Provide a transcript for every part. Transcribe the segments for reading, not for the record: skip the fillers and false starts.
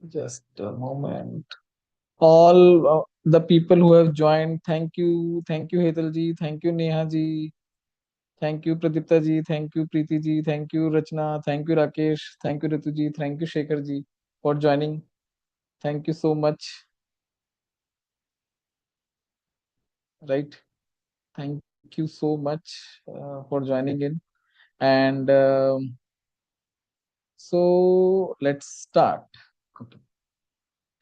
Just a moment. All the people who have joined, thank you Hetal ji, thank you Neha ji, thank you Pradipta ji, thank you Preeti ji, thank you Rachna, thank you Rakesh, thank you Ritu ji, thank you Shekhar ji for joining. Thank you so much. Right? Thank you so much for joining in. And so let's start. Okay.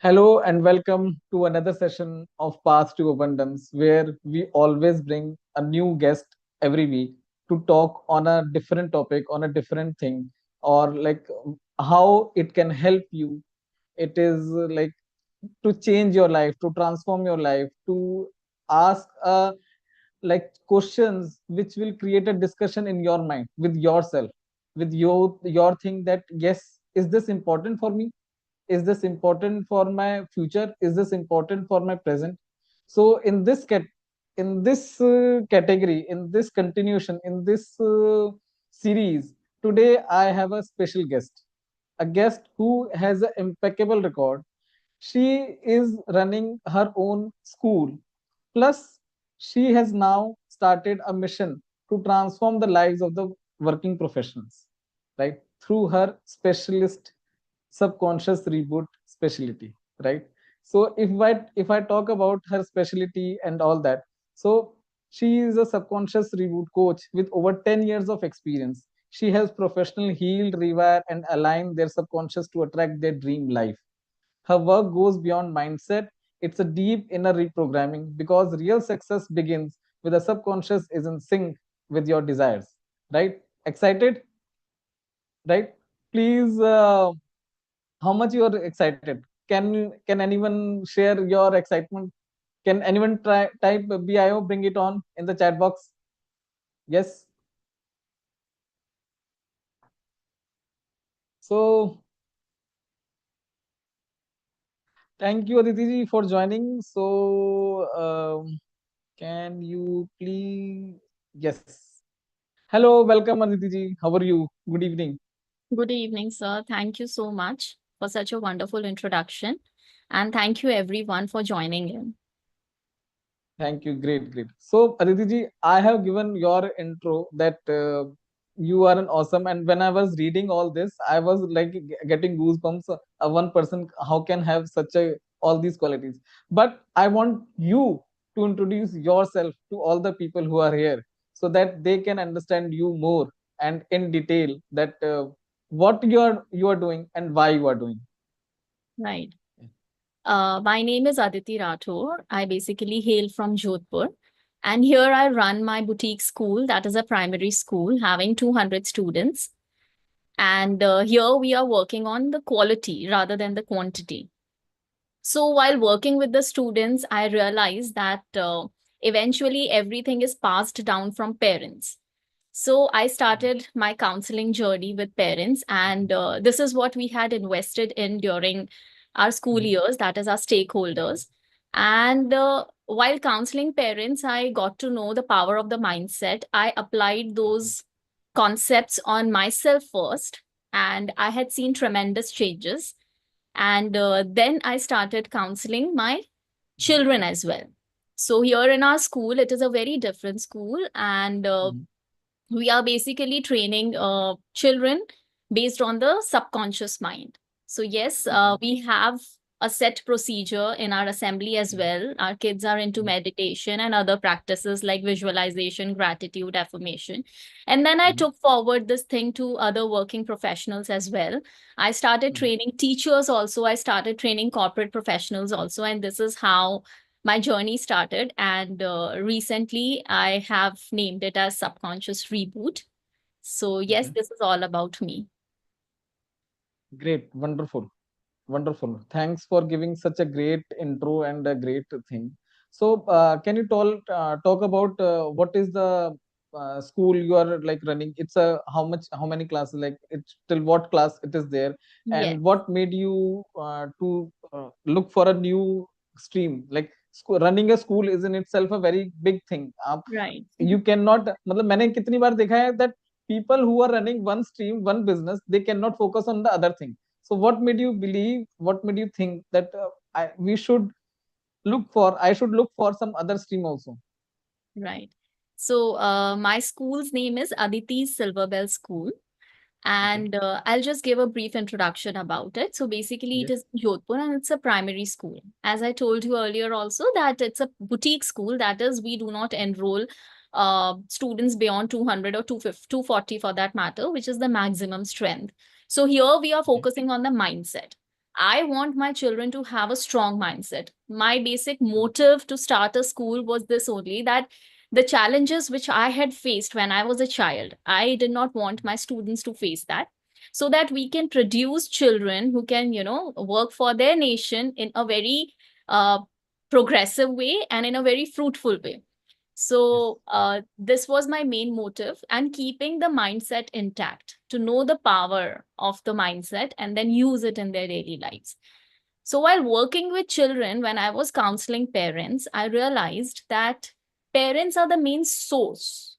Hello and welcome to another session of Path to Abundance, where we always bring a new guest every week to talk on a different topic, on a different thing, or like how it can help you. It is like to change your life, to transform your life, to ask like questions which will create a discussion in your mind with yourself, with your thing that yes, is this important for me? Is this important for my future? Is this important for my present? So in this category, in this continuation, in this series, today I have a special guest, a guest who has an impeccable record. She is running her own school. Plus, she has now started a mission to transform the lives of the working professionals, right? Through her specialist subconscious reboot specialty, right? So if I talk about her specialty and all that, so she is a subconscious reboot coach with over 10 years of experience. She helps professional heal, rewire, and align their subconscious to attract their dream life. Her work goes beyond mindset. It's a deep inner reprogramming because real success begins with a subconscious is in sync with your desires. Right? Excited? Right? Please, how much you are excited? Can anyone share your excitement? Can anyone try type BIO? Bring it on in the chat box. Yes. So thank you, Aditi ji, for joining. So can you please? Yes. Hello, welcome Aditi ji. How are you? Good evening. Good evening, sir. Thank you so much for such a wonderful introduction. And thank you, everyone, for joining in. Thank you. Great, great. So, Aditi ji, I have given your intro that you are an awesome. And when I was reading all this, I was like getting goosebumps. One person, how can have such a all these qualities? But I want you to introduce yourself to all the people who are here, so that they can understand you more and in detail that what you are doing and why you are doing. Right. My name is Aditi Rathore. I basically hail from Jodhpur. And here I run my boutique school, that is a primary school having 200 students. And here we are working on the quality rather than the quantity. So while working with the students, I realized that eventually everything is passed down from parents. So I started my counseling journey with parents, and this is what we had invested in during our school years, that is, our stakeholders. And while counseling parents, I got to know the power of the mindset. I applied those concepts on myself first, and I had seen tremendous changes. And then I started counseling my children as well. So here in our school, it is a very different school, and we are basically training children based on the subconscious mind. So yes, we have a set procedure in our assembly as well. Our kids are into meditation and other practices like visualization, gratitude, affirmation. And then I took forward this thing to other working professionals as well. I started training teachers also. I started training corporate professionals also. And this is how my journey started. And recently, I have named it as Subconscious Reboot. So, yes, Okay. this is all about me. Great, wonderful. Wonderful. Thanks for giving such a great intro and a great thing. So, can you talk about what is the school you are like running? It's a how many classes? Like it's till what class it is there, Yes, and what made you to look for a new stream? Like school, running a school is in itself a very big thing. right. You cannot. मतलब मैंने कितनी बार देखा है that people who are running one stream, one business, they cannot focus on the other thing. So what made you believe, what made you think that I should look for some other stream also? Right. So my school's name is Aditi's Silver Bell School. Okay. And I'll just give a brief introduction about it. So basically, it Yes. is in Jodhpur and it's a primary school. As I told you earlier, also that it's a boutique school. That is, we do not enroll students beyond 200 or 250, 240 for that matter, which is the maximum strength. So here we are Okay. focusing on the mindset. I want my children to have a strong mindset. My basic motive to start a school was this only, that the challenges which I had faced when I was a child, I did not want my students to face that. So that we can produce children who can, work for their nation in a very uh, progressive way and in a very fruitful way. Yes. So, this was my main motive, and keeping the mindset intact, to know the power of the mindset and then use it in their daily lives. So, while working with children, when I was counseling parents, I realized that parents are the main source.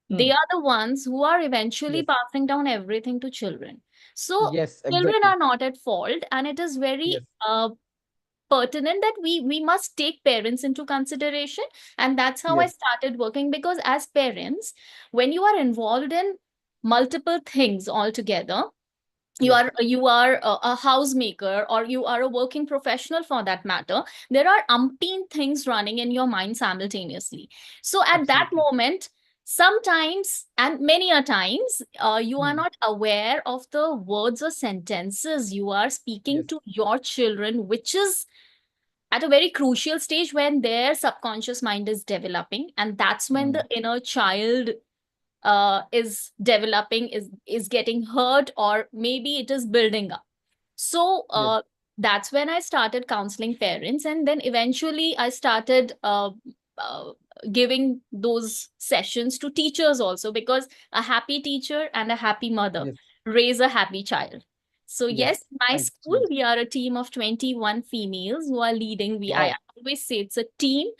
They Hmm. are the ones who are eventually Yes. passing down everything to children. So, Yes, children exactly. are not at fault, and it is very Yes. pertinent that we must take parents into consideration. And that's how I Yes. started working, because as parents, when you are involved in multiple things altogether, Yes. you are a housemaker, or you are a working professional for that matter, there are umpteen things running in your mind simultaneously. So at that Absolutely. moment, sometimes and many a times, you are Hmm. not aware of the words or sentences you are speaking Yes. to your children, which is at a very crucial stage when their subconscious mind is developing, and that's when Hmm. the inner child is developing, is getting hurt, or maybe it is building up. So Yes. that's when I started counseling parents, and then eventually I started uh, giving those sessions to teachers also, because a happy teacher and a happy mother Yes. raise a happy child. So Yes. yes, my school, Absolutely. we are a team of 21 females who are leading. I Wow. always say it's a team,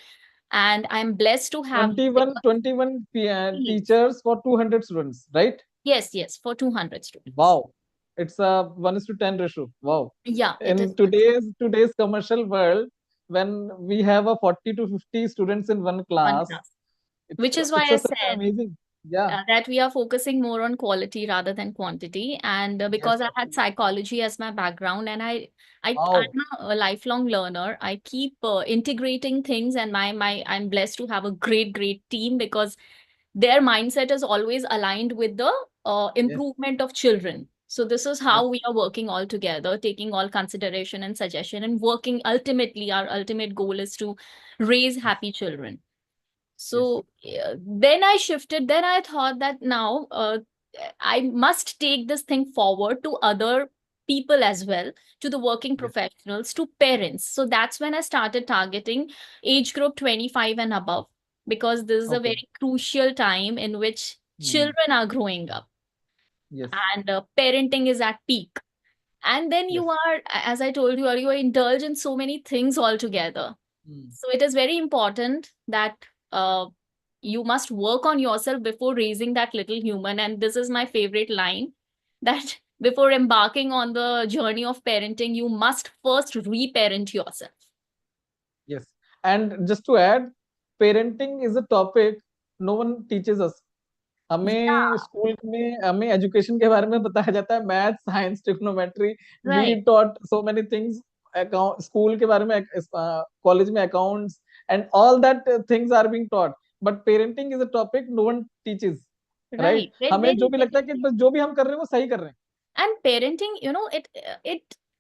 and I'm blessed to have 21 females. teachers for 200 students, right? Yes, yes, for 200 students. Wow. It's a 1:10 ratio. Wow. Yeah, it is In today's commercial world, when we have a 40 to 50 students in one one class, class, which is why it's I a such an said amazing. Yeah. that we are focusing more on quality rather than quantity. And Yes, because I had absolutely. psychology as my background, and I'm Wow. a lifelong learner. I keep integrating things, and I'm blessed to have a great team, because their mindset is always aligned with the Yes. improvement of children. So this is Yes. how we are working all together, taking all consideration and suggestion, and working ultimately. Our ultimate goal is to raise Yes. happy children. Yes. So then I shifted. Then I thought that now I must take this thing forward to other people as well, to the working Yes. professionals, to parents. So that's when I started targeting age group 25 and above, because this is a Okay. very crucial time in which Hmm. children are growing up, Yes. and parenting is at peak. And then Yes. you are, as I told you earlier, you are indulged in so many things altogether. Hmm. So it is very important that you must work on yourself before raising that little human. And this is my favorite line, that before embarking on the journey of parenting, you must first reparent yourself. Yes. And just to add, parenting is a topic no one teaches us. हमें Yeah, school में हमें education के बारे में बताया जाता है, math science trigonometry, we right, taught so many things, account school के बारे में, कॉलेज में accounts and all that things are being taught, but parenting is a topic no one teaches, right? right. Very, हमें जो very, भी लगता very है कि true. बस जो भी हम कर रहे हैं वो सही कर रहे हैं. And parenting,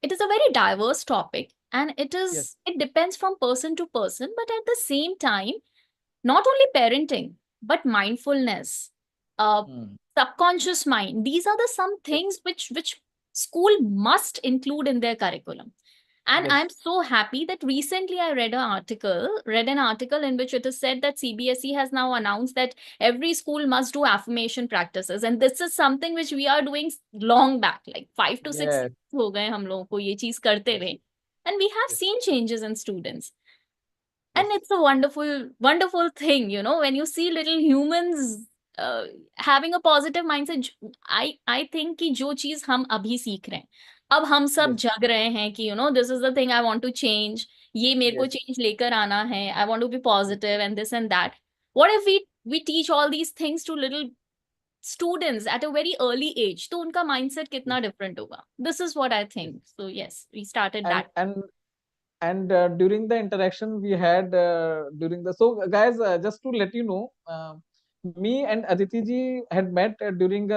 it is a very diverse topic, and Yes. it depends from person to person. But at the same time, not only parenting, but mindfulness, uh, Hmm. subconscious mind, these are the some Yes. things which school must include in their curriculum. And Yes. I'm so happy that recently I read an article in which it is said that CBSE has now announced that every school must do affirmation practices. And this is something which we are doing long back, like 5 to 6 Yes. years हो गए हम लोगों को ये चीज करते Yes. हुए. And we have Yes. seen changes in students. And Yes. it's a wonderful thing, when you see little humans having a positive mindset. I think कि जो चीज हम अभी सीख रहे हैं, अब हम सब Yes. जग रहे हैं कि this is the thing I want to change, ये मेरे को Yes. चेंज लेकर आना है, I want to be positive and this and that. What if we teach all these things to little students at a very early age, तो उनका mindset कितना Yes. Different होगा. This is what I Yes. Think. So yes, we started And that. during the interaction we had during the so guys, just to let you know, me and Aditi ji had met during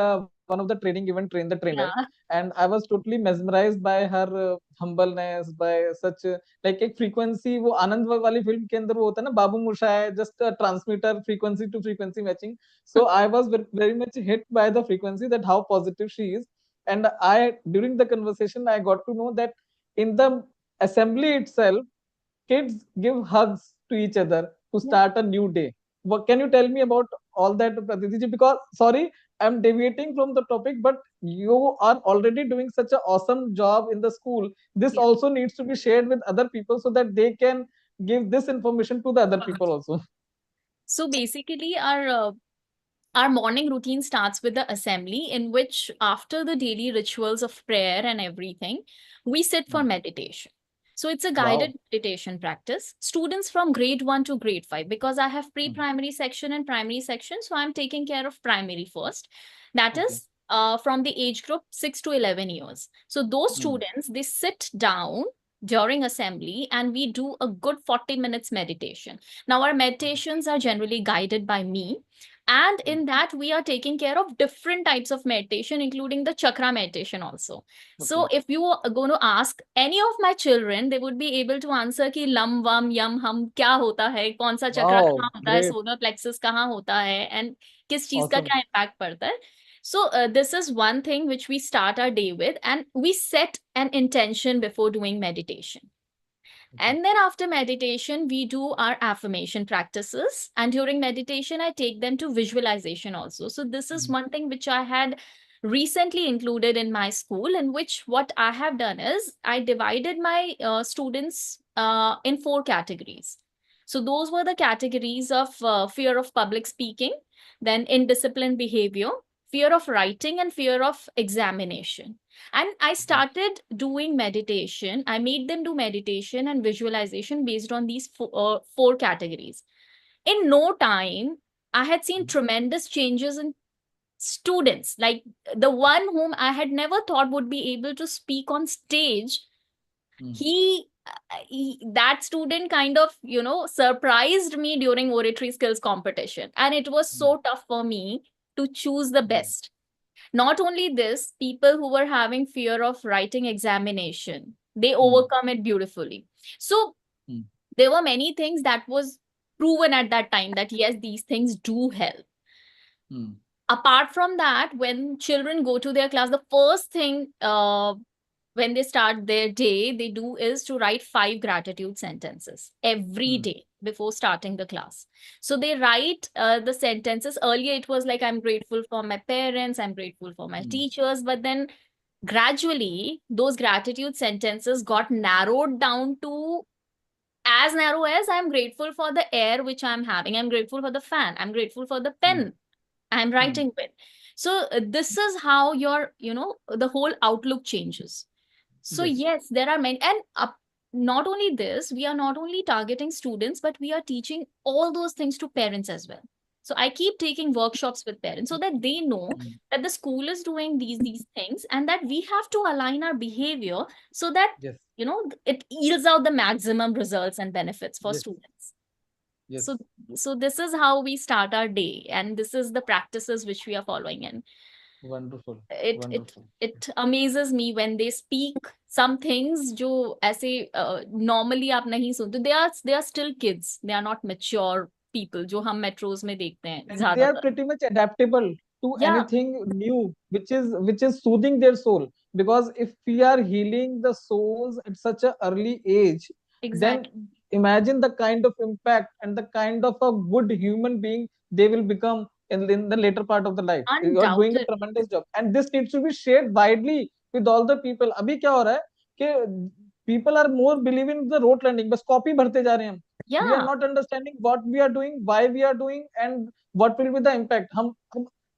one of the training event, Train the Trainer, या. and I was totally mesmerized by her humbleness, by such like एक frequency, वो आनंद वाली film के अंदर वो होता है ना, बाबू मोशा है, just a transmitter, frequency to frequency matching. So I was very much hit by the frequency, that how positive she is. And I, during the conversation, I got to know that in the assembly itself, kids give hugs to each other to start a new day. What can you tell me about all that, Pratiti ji? Because sorry, I'm deviating from the topic, but you are already doing such an awesome job in the school. This Yeah. also needs to be shared with other people so that they can give this information to the other people also. So basically, our morning routine starts with the assembly, in which, after the daily rituals of prayer and everything, we sit for meditation. So it's a guided Wow. meditation practice. Students from grade 1 to grade 5, because I have Mm. pre-primary section and primary section, so I'm taking care of primary first. That Okay. is from the age group 6 to 11 years. So those Mm. students, they sit down during assembly and we do a good 40 minutes meditation. Now, our meditations are generally guided by me, and in that, we are taking care of different types of meditation, including the chakra meditation also. So Okay. if you are going to ask any of my children, they would be able to answer कि lam, vam, yam, hum क्या होता है, कौन सा चक्रा Wow. कहाँ होता है, Great. Solar plexus कहाँ होता है, and किस चीज का Awesome. क्या impact पड़ता है. So this is one thing which we start our day with, and we set an intention before doing meditation. Okay. And then after meditation, we do our affirmation practices. And during meditation, I take them to visualization also. So this is Mm. one thing which I had recently included in my school, in which what I have done is I divided my students in 4 categories. So those were the categories of fear of public speaking, then indisciplined behavior, fear of writing, and fear of examination. And I started doing meditation. I made them do meditation and visualization based on these 4 categories. In no time, I had seen Mm. tremendous changes in students. Like the one whom I had never thought would be able to speak on stage, Mm. that student kind of, surprised me during oratory skills competition. And it was Mm. so tough for me to choose the Mm. best. Not only this, people who were having fear of writing examination, they Mm. overcome it beautifully. So Mm. there were many things that was proven at that time that yes, these things do help. Mm. Apart from that, when children go to their class, the first thing when they start their day, they do is to write 5 gratitude sentences every Mm. day before starting the class. So they write the sentences. Earlier, it was like, I'm grateful for my parents, I'm grateful for my Mm. teachers. But then gradually, those gratitude sentences got narrowed down to as narrow as, I'm grateful for the air which I'm having, I'm grateful for the fan, I'm grateful for the Mm. pen I'm Mm. writing with. So this is how your, the whole outlook changes. So Yes. yes, there are many, and not only this, we are not only targeting students, but we are teaching all those things to parents as well. So I keep taking workshops with parents so that they know Mm. that the school is doing these things, and that we have to align our behavior so that Yes. it yields out the maximum results and benefits for Yes. students. Yes. So this is how we start our day, and this is the practices which we are following. And Wonderful. it it Wonderful. it amazes me when they speak some things जो ऐसे normally आप नहीं सुनते. They are still kids, they are not mature people जो हम metros में देखते हैं And they are ज्यादातर. pretty much adaptable to Yeah, anything new, which is soothing their soul. Because if we are healing the souls at such a early age, then exactly. imagine the kind of impact and the kind of a good human being they will become in the later part of the life. You are doing a Undoubted. tremendous job, and this needs to be shared widely with all the people. अभी क्या हो रहा है कि people are more believing the rote learning, बस copy भरते जा रहे हैं हम. We are Yeah. not understanding what we are doing, why we are doing, and what will be the impact. हम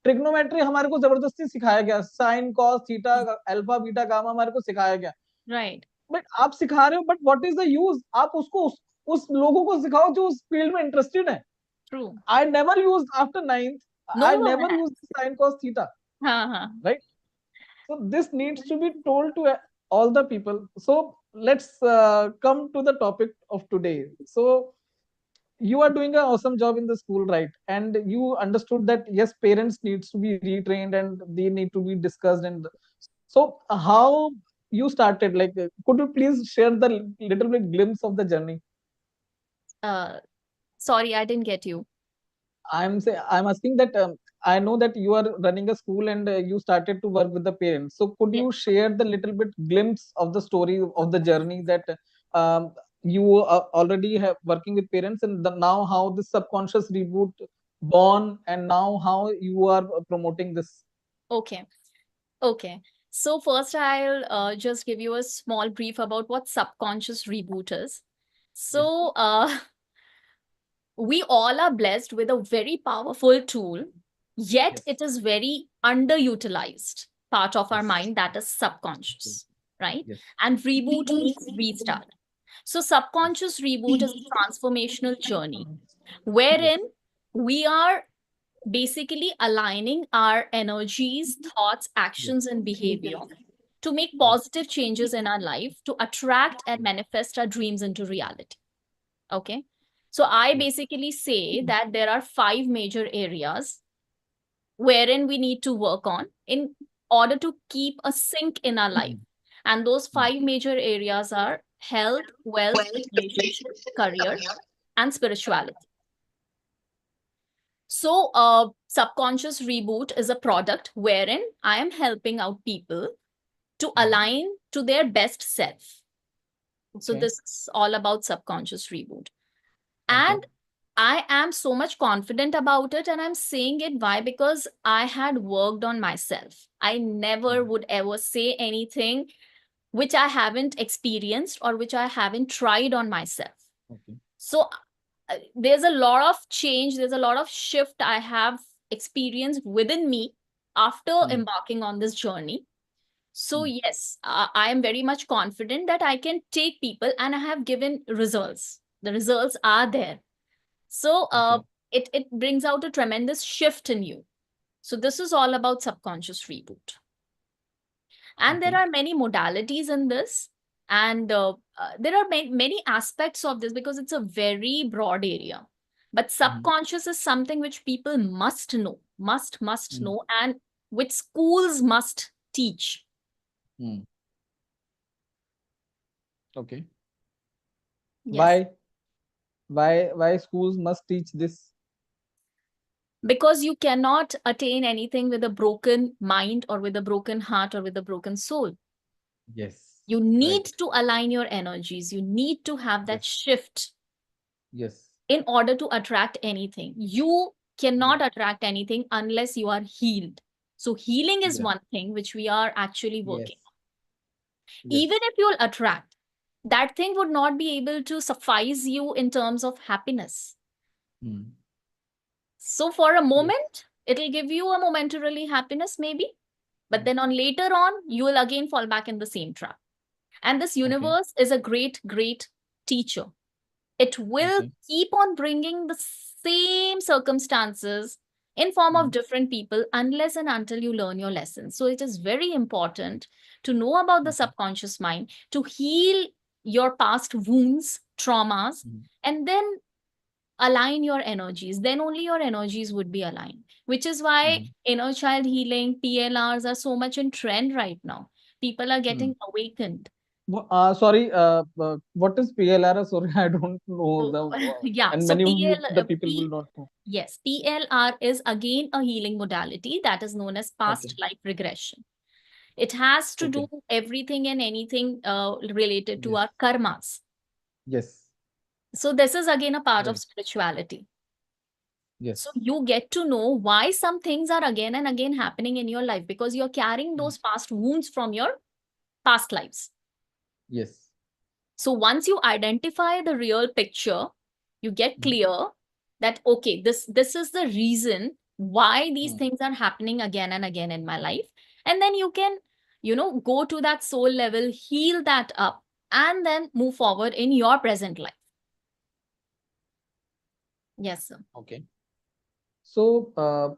ट्रिग्नोमेट्री हमारे को जबरदस्ती सिखाया गया, sine cos theta alpha beta gamma हमारे को सिखाया गया, Right. बट आप सिखा रहे हो, but what is the use? आप उसको उस लोगों को सिखाओ जो उस फील्ड में इंटरेस्टेड है. True. I never used after ninth. No I one never has. used sine cos theta. Uh-huh. Right. So this needs to be told to all the people. So let's come to the topic of today. So you are doing an awesome job in the school, right? And you understood that yes, parents needs to be retrained and they need to be discussed. And so how you started? Like, could you please share the little bit glimpse of the journey? Sorry, I didn't get you. I'm asking that I know that you are running a school and you started to work with the parents. So could Yes. you share the little bit glimpse of the story of the journey that you are already have working with parents, and now how this subconscious reboot born, and now how you are promoting this? Okay. Okay. So first I'll just give you a small brief about what subconscious reboot is. Yes. So we all are blessed with a very powerful tool, yet Yes. it is very underutilized part of our Yes. mind, that is subconscious, right? Yes. And reboot means restart. So subconscious reboot is a transformational journey Yes. wherein we are basically aligning our energies, thoughts, Yes. actions, and behavior to make Yes. positive changes in our life to attract and manifest our dreams into reality. Okay. So I Yes. basically say that there are 5 major areas wherein we need to work on in order to keep a sync in our life. And those 5 major areas are health, wealth, relationship, career, and spirituality. So, subconscious reboot is a product wherein I am helping out people to align to their best self. So, Okay. this is all about subconscious reboot. Okay. And I am so much confident about it. And I'm saying it why? Because I had worked on myself. I never would ever say anything which I haven't experienced or which I haven't tried on myself. Okay. So, there's a lot of change, there's a lot of shift I have experienced within me after embarking on this journey. So yes, I am very much confident that I can take people, and I have given results. The results are there. So Okay. it brings out a tremendous shift in you. So this is all about subconscious reboot. And there Okay. are many modalities in this. And there are many aspects of this because it's a very broad area. But subconscious is something which people must know, must know, and which schools must teach. Okay. Yes. Why? Why schools must teach this? Because you cannot attain anything with a broken mind or with a broken heart or with a broken soul. Yes. You need Right. to align your energies. You need to have that Yes. shift Yes. in order to attract anything. You cannot attract anything unless you are healed. So, healing is Yeah. one thing which we are actually Yes. working on. Yes. Even if you'll attract, that thing would not be able to suffice you in terms of happiness. So, for a Yes. moment, it'll give you a momentarily happiness, maybe. But then on later on, you will again fall back in the same trap. And this Okay. universe is a great, great teacher. It will Okay. keep on bringing the same circumstances in form of different people unless and until you learn your lessons. So it is very important to know about the subconscious mind, to heal your past wounds, traumas, and then align your energies. Then only your energies would be aligned, which is why inner child healing, PLRs are so much in trend right now. People are getting awakened. Sorry, what is PLR? Sorry, I don't know So, the, yeah, and so many of the people will not know. yes, PLR is again a healing modality that is known as past Okay. life regression. It has to do Okay. everything and anything related to Yes. our karmas. Yes. So this is again a part of Right. spirituality. So Yes. you get to know why some things are again and again happening in your life because you're carrying those past wounds from your past lives. Yes. So once you identify the real picture, you get clear that okay, this is the reason why these things are happening again and again in my life. And then you can, go to that soul level, heal that up, and then move forward in your present life. Yes, sir. Okay. So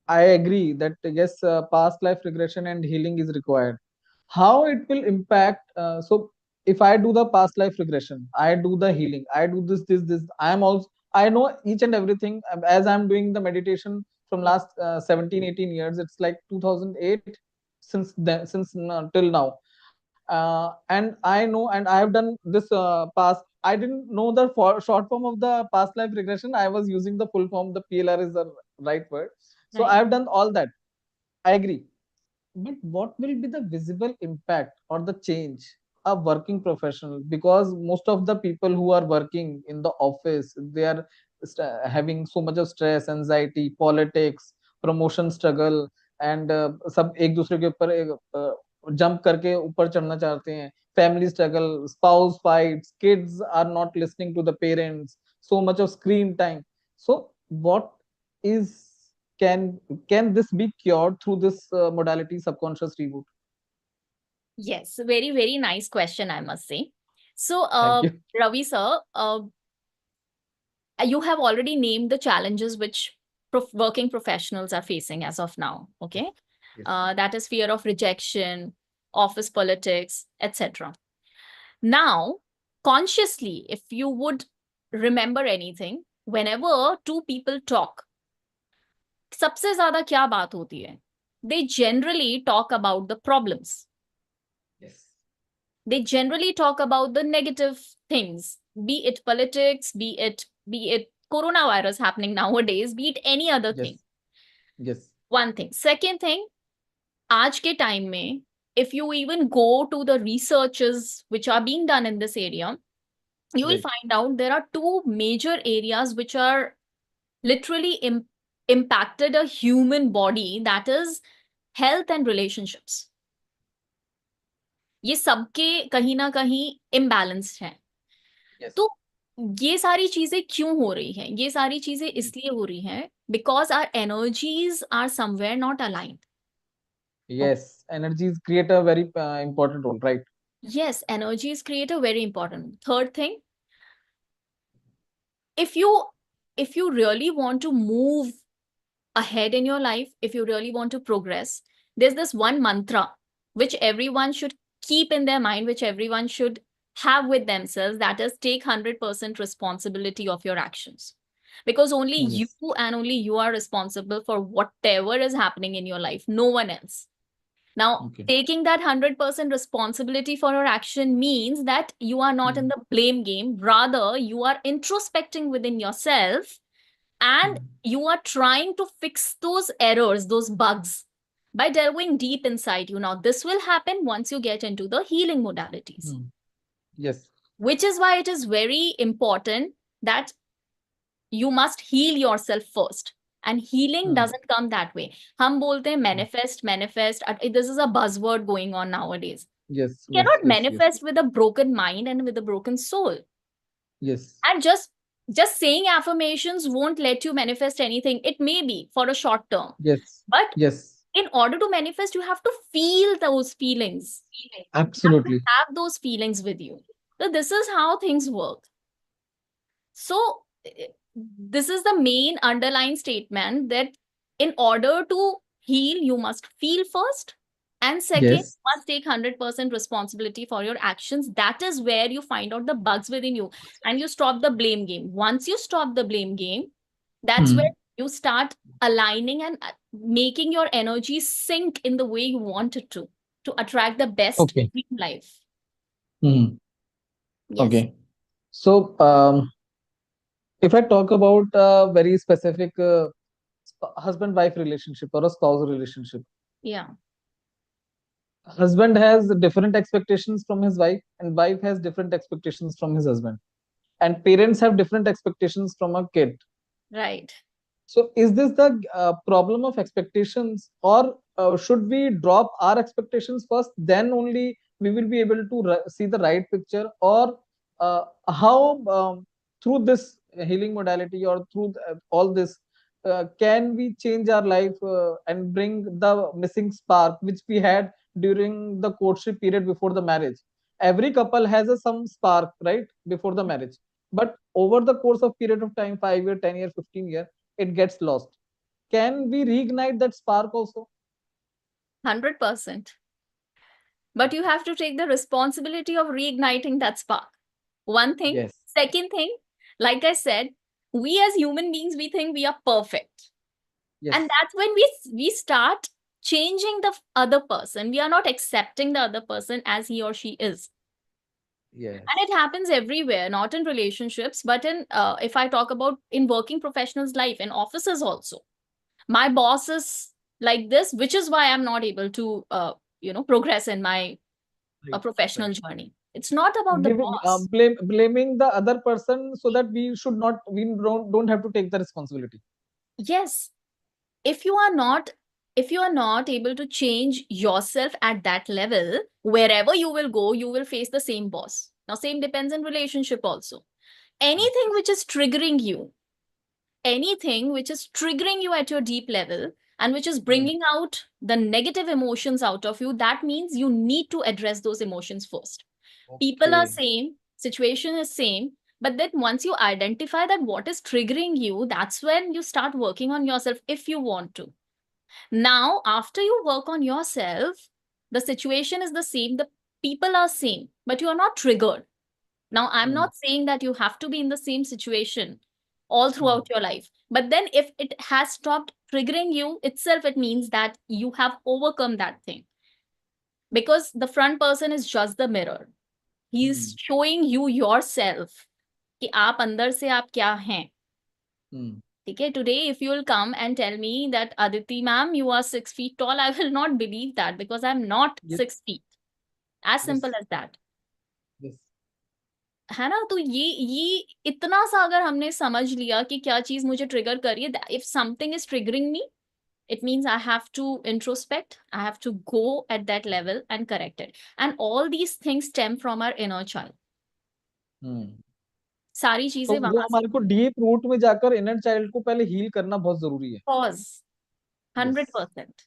I agree that yes, past life regression and healing is required. How it will impact? So if I do the past life regression, I do the healing, I do this. I am also, I know each and everything as I'm doing the meditation from last 17, 18 years. It's like 2008 since then, since till now. And I know, and I have done this past. I didn't know the short form of the past life regression. I was using the full form. The PLR is the right word. So I Right. have done all that. I agree. But what will be the visible impact or the change a working professional? Because most of the people who are working in the office, they are having so much of stress, anxiety, politics, promotion struggle, and सब एक दूसरे के ऊपर jump करके ऊपर चढ़ना चाहते हैं. Family struggle, spouse fights, kids are not listening to the parents, so much of screen time. So what is, can can this be cured through this modality, subconscious reboot? Yes, very, very nice question, I must say. So, Thank you. Ravi sir, you have already named the challenges which working professionals are facing as of now. Okay. Yes. That is fear of rejection, office politics, etc. Now, consciously, if you would remember anything, whenever two people talk, सबसे ज्यादा क्या बात होती है? They generally talk about the problems. Yes. They generally talk about the negative things, be it politics, be it coronavirus happening nowadays, be it any other thing. Yes. Yes. One thing. Second thing, आज के time में, if you even go to the researches which are being done in this area, you will Right. find out there are two major areas which are literally impacted a human body, that is health and relationships. ये सबके कहीं ना कहीं imbalanced है. Yes. तो ये सारी चीजें क्यों हो रही हैं? ये सारी चीजें इसलिए हो रही हैं because our energies are somewhere not aligned. Yes. Energies create a very important role, right? Yes, energies create a very important. Third thing, if you if you really want to move ahead in your life, if you really want to progress, there's this one mantra which everyone should keep in their mind, which everyone should have with themselves, that is take 100% responsibility of your actions. Because only you Yes. and only you are responsible for whatever is happening in your life, no one else. Now, Okay. taking that 100% responsibility for your action means that you are not in the blame game. Rather, you are introspecting within yourself and you are trying to fix those errors, those bugs by delving deep inside you. Now, this will happen once you get into the healing modalities, Yes. which is why it is very important that you must heal yourself first. And healing doesn't come that way. Hum bolte hain manifest, manifest. This is a buzzword going on nowadays. Yes. You Yes. cannot Yes. Yes. manifest with a broken mind and with a broken soul. Yes. And just saying affirmations won't let you manifest anything. It may be for a short term. Yes. But Yes. in order to manifest, you have to feel those feelings. You have to Absolutely. have those feelings with you. So this is how things work. So this is the main underlying statement, that in order to heal, you must feel first. And second, Yes. you must take 100% responsibility for your actions. That is where you find out the bugs within you and you stop the blame game. Once you stop the blame game, that's where you start aligning and making your energy sink in the way you want it to attract the best Okay. dream life. Yes. Okay. So if I talk about a very specific husband-wife relationship or a spouse relationship, Yeah. husband has different expectations from his wife, and wife has different expectations from his husband, and parents have different expectations from a kid. Right. So, is this the problem of expectations, or should we drop our expectations first, then only we will be able to see the right picture? Or how through this healing modality or through all this, can we change our life and bring the missing spark which we had during the courtship period before the marriage? Every couple has some spark, right, before the marriage, but over the course of period of time, 5 year, 10 year, 15 year, it gets lost. Can we reignite that spark also? 100%. But you have to take the responsibility of reigniting that spark. One thing. Yes. Second thing, like I said, we as human beings, we think we are perfect. Yes. And that's when we start changing the other person. We are not accepting the other person as he or she is. Yes. And it happens everywhere, not in relationships, but in if I talk about in working professionals' life, in offices also. My boss is like this, which is why I'm not able to progress in my Right. professional Right. journey. It's not about the Giving boss. blaming the other person so that we don't have to take the responsibility. Yes, if you are not if you are not able to change yourself at that level, wherever you will go, you will face the same boss. Now same depends in relationship also. Anything which is triggering you, anything which is triggering you at your deep level and which is Hmm. bringing out the negative emotions out of you, that means you need to address those emotions first. People are Okay. same, situation is same, but then once you identify that what is triggering you, that's when you start working on yourself if you want to. Now after you work on yourself, the situation is the same, the people are same, but you are not triggered. Now, I'm Hmm. not saying that you have to be in the same situation all Hmm. throughout your life. But then, if it has stopped triggering you itself, it means that you have overcome that thing. Because the front person is just the mirror. He's Hmm. showing you yourself. कि आप अंदर से आप क्या हैं. Hmm. ठीक है? Today, if you will come and tell me that Aditi ma'am, you are 6 feet tall, I will not believe that because I'm not Yes. 6 feet. As Yes. simple as that. Yes. है ना? तो ये इतना सा अगर हमने समझ लिया कि क्या चीज मुझे ट्रिगर कर रही है, if something is triggering me, it means I have to introspect, I have to go at that level and correct it. And all these things stem from our inner child. Hmm. सारी तो चीजें वो वहां से हमारे को deep root में जाकर इनर चाइल्ड को पहले हील करना बहुत जरूरी है. cause yes. 100%.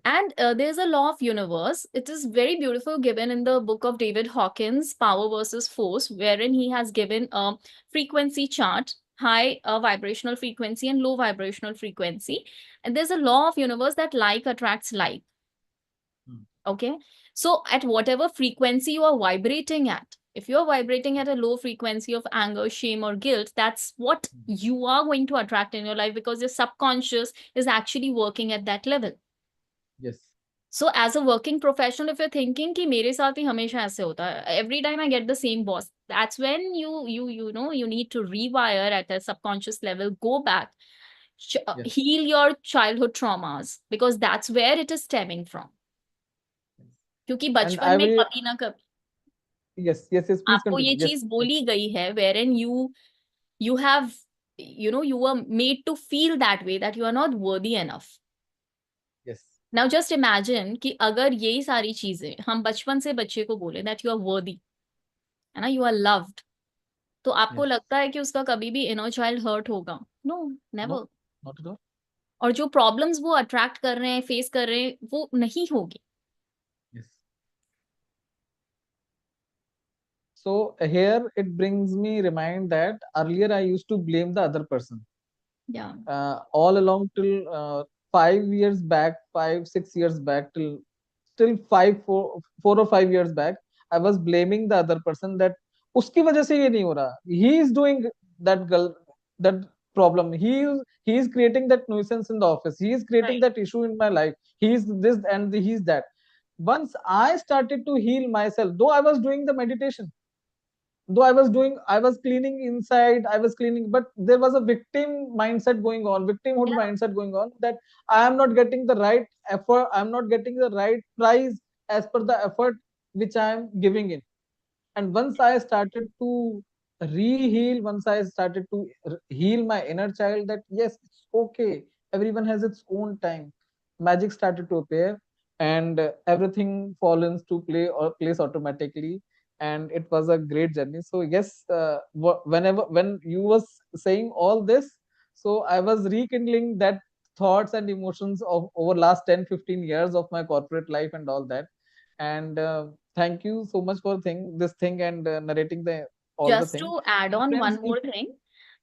And there's a law of universe. It is very beautiful given in the book of David Hawkins, Power versus Force, wherein he has given a frequency chart, high vibrational frequency and low vibrational frequency. And there's a law of universe that like attracts like. Okay. So at whatever frequency you are vibrating at, if you're vibrating at a low frequency of anger, shame, or guilt, that's what you are going to attract in your life because your subconscious is actually working at that level. Yes. So as a working professional, if you're thinking कि मेरे साथ ही हमेशा ऐसे होता है, every time I get the same boss, that's when you need to rewire at a subconscious level, go back, yes. heal your childhood traumas because that's where it is stemming from. क्योंकि and बचपन आई में will. कभी ना कभी yes. Yes. Yes. Please आपको ये continue. Yes. चीज बोली गई है wherein you have you were made to feel that way that you are not worthy enough. Yes. Now just imagine कि अगर यही सारी चीजें हम बचपन से बच्चे को बोले that you are worthy, है ना, you are loved, तो आपको यस. लगता है कि उसका कभी भी इनर चाइल्ड हर्ट होगा? No, no. Never. Not at all. और जो प्रॉब्लम्स वो अट्रैक्ट कर रहे हैं, फेस कर रहे हैं, वो नहीं होगी. Yes. So here it brings me remind that earlier I used to blame the other person. Yeah. All along till 5 years back, 5 6 years back, till 4 or 5 years back, I was blaming the other person that उसकी वजह से ये नहीं हो रहा. He is doing that girl that problem. He is creating that nuisance in the office. He is creating Right. that issue in my life. He is this and he is that. Once I started to heal myself, though I was doing the meditation, though I was cleaning inside, I was cleaning, but there was a victim mindset going on, victimhood Yeah. mindset going on, that I am not getting the right effort, I'm not getting the right price as per the effort which I am giving in. And once I started to re-heal, once I started to heal my inner child, that yes, it's okay, everyone has its own time, magic started to appear, and everything falls into play or place automatically. and it was a great journey. So yes, when you was saying all this, so I was rekindling that thoughts and emotions of over last 10-15 years of my corporate life and all that. And thank you so much for this thing and narrating the all the Just thing. to add And on friends, one if more thing,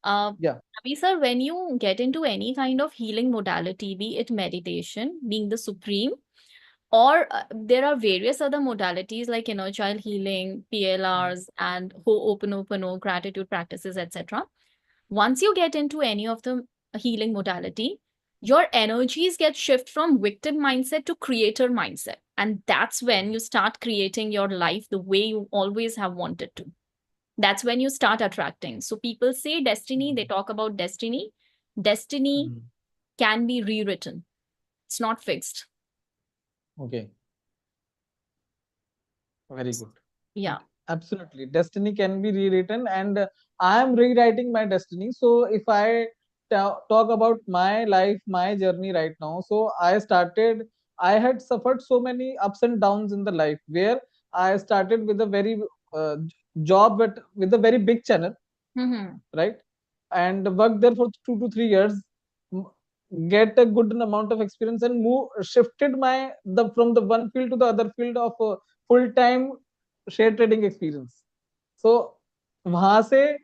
uh, yeah. Abhi sir, when you get into any kind of healing modality, be it meditation, being the supreme, or there are various other modalities like inner child healing, PLRs, and Ho'oponopono, gratitude practices, etc. Once you get into any of the healing modality, your energies get shift from victim mindset to creator mindset. And that's when you start creating your life the way you always have wanted to. That's when you start attracting. So people say destiny, they talk about destiny. Destiny Mhm. can be rewritten. It's not fixed. Okay, very good. Yeah, Absolutely. Destiny can be rewritten, and I am rewriting my destiny. So, if I talk about my life, my journey right now, so I had suffered so many ups and downs in the life where I started with a very job, but with a very big channel, mm-hmm. right? And worked there for 2 to 3 years, m- get a good amount of experience, and shifted the from the one field to the other field of full time share trading experience. So वहां से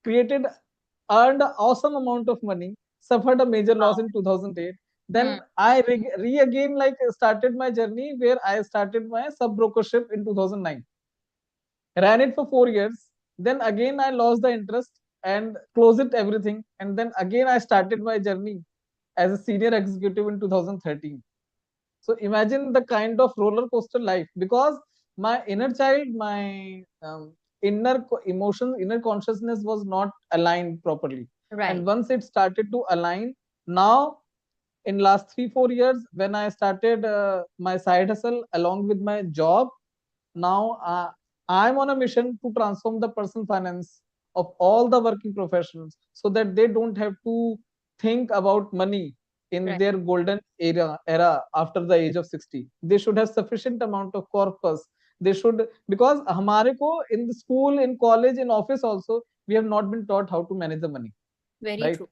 created earned an awesome amount of money, suffered a major loss Wow. in 2008. Hmm. Then I again like started my journey where I started my sub brokership in 2009, ran it for 4 years. Then again I lost the interest and closed it everything. And then again I started my journey as a senior executive in 2013. So imagine the kind of roller coaster life, because my inner child, my emotions, inner consciousness was not aligned properly. And Right. once it started to align, now in last 3-4 years, when I started my side hustle along with my job, now I'm on a mission to transform the personal finance of all the working professionals so that they don't have to think about money in Right. their golden era after the age of 60. They should have sufficient amount of corpus. They should, because हमारे को in the school, in college, in office also, we have not been taught how to manage the money, Very right? true.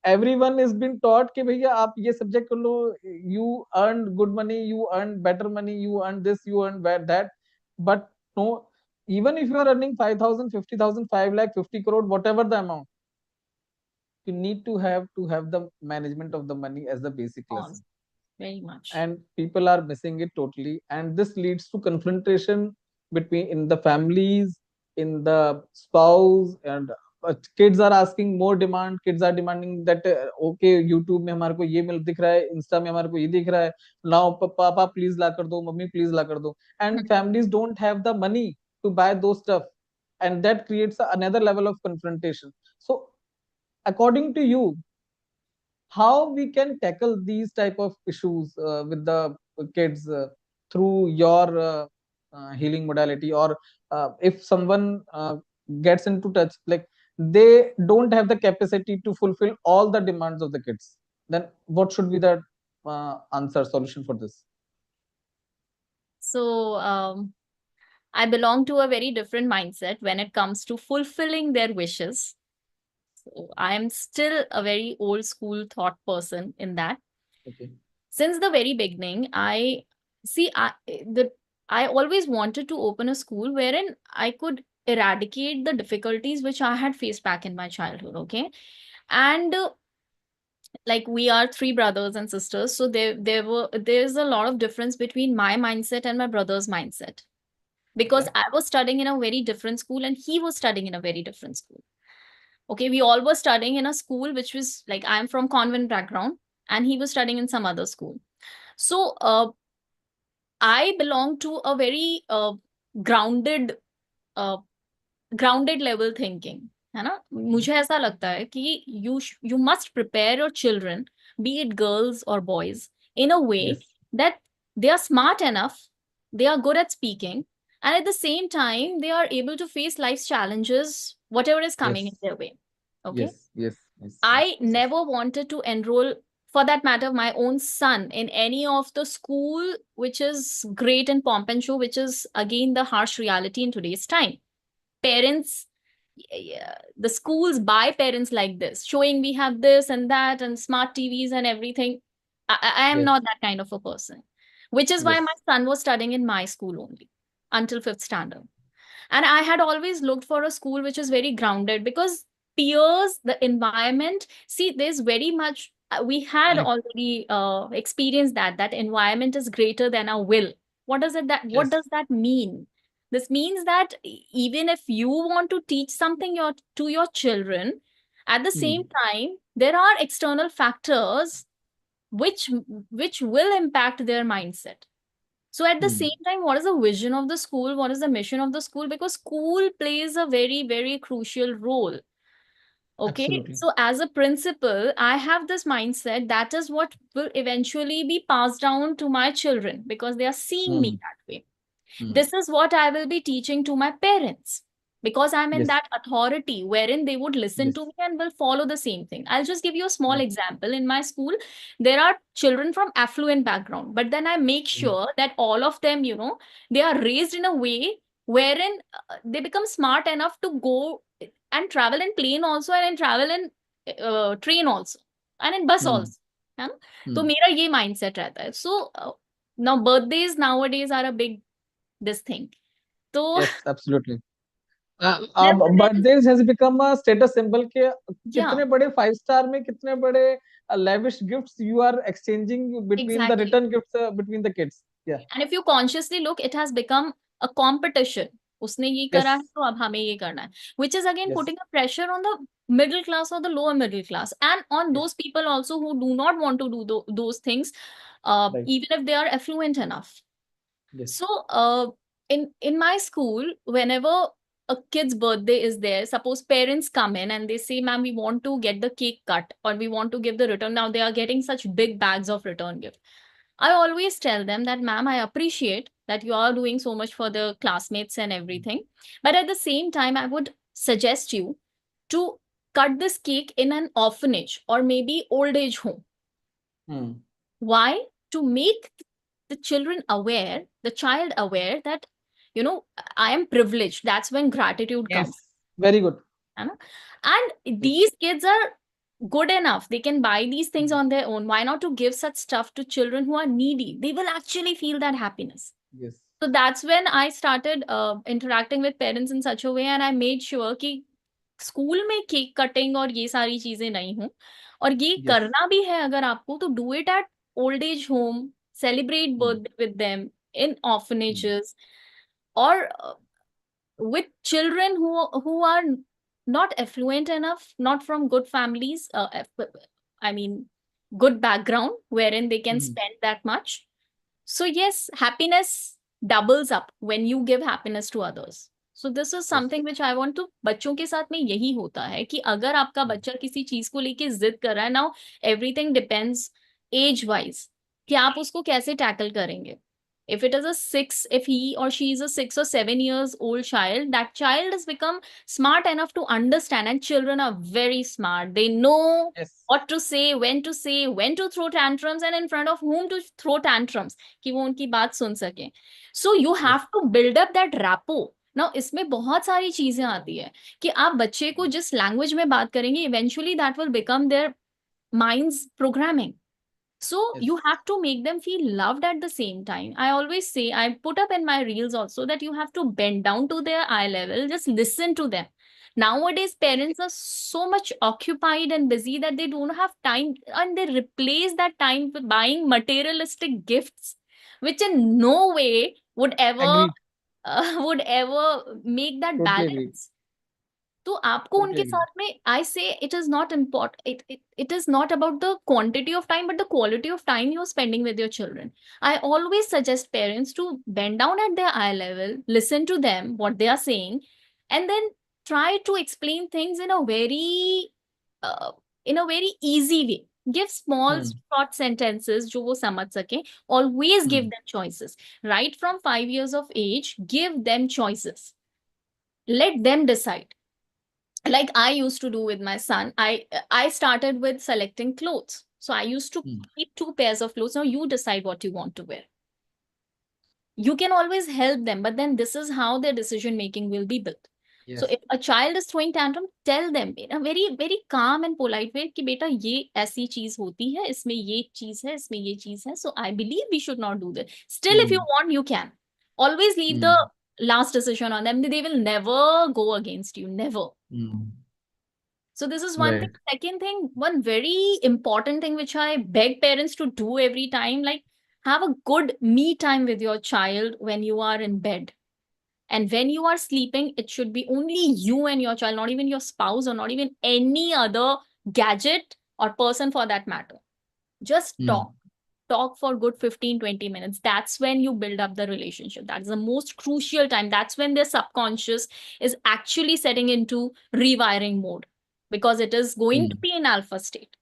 Everyone is been taught कि भैया आप ये subject कर लो, you earn good money, you earn better money, you earn this, you earn that. But no, even if you are earning 5,000, 50,000, 5 lakh, 50 crore, whatever the amount, you need to have the management of the money as the basic Pause. lesson. Very much. And people are missing it totally, and this leads to confrontation between in the families, in the spouse, and kids are asking more demand. Kids are demanding that okay, YouTube में हमारे को ये मिल दिख रहा है, Insta में हमारे को ये दिख रहा है, now papa please ला कर दो, mummy please ला कर दो. And Hmm. families don't have the money to buy those stuff, and that creates another level of confrontation. So according to you, how we can tackle these type of issues with the kids through your healing modality, or if someone gets into touch, like they don't have the capacity to fulfill all the demands of the kids, then what should be the answer solution for this? So, I belong to a very different mindset when it comes to fulfilling their wishes. So I am still a very old school thought person in that. Okay. Since the very beginning, I see I always wanted to open a school wherein I could eradicate the difficulties which I had faced back in my childhood. Okay, and like we are three brothers and sisters, so there's a lot of difference between my mindset and my brother's mindset, because Okay. I was studying in a very different school and he was studying in a very different school. Okay, we all were studying in a school which was like, I'm from convent background and he was studying in some other school. So I belong to a very grounded uh, grounded level thinking, है ना? मुझे ऐसा लगता है कि you must prepare your children, be it girls or boys, in a way Yes. that they are smart enough, they are good at speaking, and at the same time they are able to face life's challenges, whatever is coming in Yes. their way. Okay, Yes. Yes. Yes. Yes. I Yes. never wanted to enroll for that matter, my own son in any of the school, which is great in pomp and show, which is again the harsh reality in today's time. Parents, yeah, the schools buy parents like this, showing we have this and that and smart TVs and everything. I am Yes. not that kind of a person, which is why my Yes. son was studying in my school only until fifth standard. And I had always looked for a school which is very grounded, because peers, the environment, see, there's very much, we had Correct. already experienced that environment is greater than our will. What Yes. does that mean? This means that even if you want to teach something to your children, at the same Hmm. time, there are external factors which which will impact their mindset. So at the Hmm. same time, what is the vision of the school? What is the mission of the school? Because school plays a very, very crucial role. Okay. Absolutely. So as a principal, I have this mindset that is what will eventually be passed down to my children, because they are seeing me Hmm. that way. Hmm. This is what I will be teaching to my parents, because I'm in Yes. that authority wherein they would listen to Yes. me and will follow the same thing. I'll just give you a small Right. example. In my school, there are children from affluent background, but then I make Hmm. sure that all of them, they are raised in a way wherein they become smart enough to go and travel in plane also, and travel in train also, and in bus Hmm. also, है ना? तो Hmm. मेरा ये mindset रहता है. So now birthdays nowadays are a big this thing. So Yes. Absolutely. nevertheless, birthday has become a status symbol के yeah, कितने बड़े 5 स्टार में कितने बड़े lavish gifts you are exchanging between the exactly. return gifts between the kids. Yeah. And if you consciously look, it has become a competition. उसने ये करा है Yes. तो अब हमें ये करना है, which is again Yes. putting a pressure on the middle class or the lower middle class, and on Yes. those people also who do not want to do those things, Right. even if they are affluent enough. Yes. So, in my school, whenever a kid's birthday is there, suppose parents come in and they say, "Ma'am, we want to get the cake cut, or we want to give the return." Now they are getting such big bags of return gift. I always tell them that, "Ma'am, I appreciate that you are doing so much for the classmates and everything, but at the same time, I would suggest you to cut this cake in an orphanage or maybe old age home." Hmm. Why? To make the children aware, the child aware that, I am privileged. That's when gratitude comes. Yes. Very good. है ना? And Yes. these kids are good enough. They can buy these things Hmm. on their own. Why not to give such stuff to children who are needy? They will actually feel that happiness. Yes. So that's when I started interacting with parents in such a way, and I made sure कि school में cake cutting और ये सारी चीजें नहीं हूँ, और ये Yes. करना भी है अगर आपको, तो do it at old age home, celebrate Hmm. birthday with them in Hmm. orphanages, or with children who are not affluent enough, not from good families, I mean, good background wherein they can Hmm. spend that much. So yes, happiness doubles up when you give happiness to others. So this is Yes. something which I want to, बच्चों के साथ में यही होता है कि अगर आपका Hmm. बच्चा किसी चीज को लेके जिद कर रहा है, now everything depends age wise कि आप उसको कैसे टैकल करेंगे. If it is a six, if he or she is a 6 or 7 years old child, that child has become smart enough to understand, and children are very smart. They know Yes. what to say, when to throw tantrums, and in front of whom to throw tantrums, कि वो उनकी बात सुन सके. So you Yes. have to build up that rapport. Now इसमें बहुत सारी चीजें आती है कि आप बच्चे को जिस लैंग्वेज में बात करेंगे, eventually that will become their mind's programming. So Yes. you have to make them feel loved at the same time. I always say, I put up in my reels also, that you have to bend down to their eye level, just listen to them. Nowadays, parents are so much occupied and busy that they don't have time, and they replace that time with buying materialistic gifts, which in no way would ever Agreed. would ever make that Totally agreed. balance. तो आपको Totally उनके agreed. साथ में, आई से, it is not import it is not about the quantity of time, but the quality of time you're spending with your children. I always suggest parents to bend down at their eye level, listen to them what they are saying, and then try to explain things uh, in a very easy way. Give small Hmm. short sentences जो वो समझ सके. Always give Hmm. them choices. Right from 5 years of age, give them choices. Let them decide. Like I used to do with my son. I started with selecting clothes. So I used to keep 2 pairs of clothes. Now you decide what you want to wear. You can always help them, but then this is how their decision making will be built. So if a child is throwing tantrum, tell them in a very, very calm and polite way कि बेटा ये ऐसी चीज होती है, इसमें ये चीज है, इसमें ये चीज है. So I believe we should not do this. Still, if you want, you can. Always leave the last decision on them. They will never go against you. Never. So this is one thing. Second thing, one very important thing which I beg parents to do every time, like have a good me time with your child when you are in bed. And when you are sleeping, it should be only you and your child, not even your spouse or not even any other gadget or person for that matter. Just talk. Talk for good 15-20 minutes. That's when you build up the relationship. That's the most crucial time. That's when their subconscious is actually setting into rewiring mode, because it is going to be in alpha state.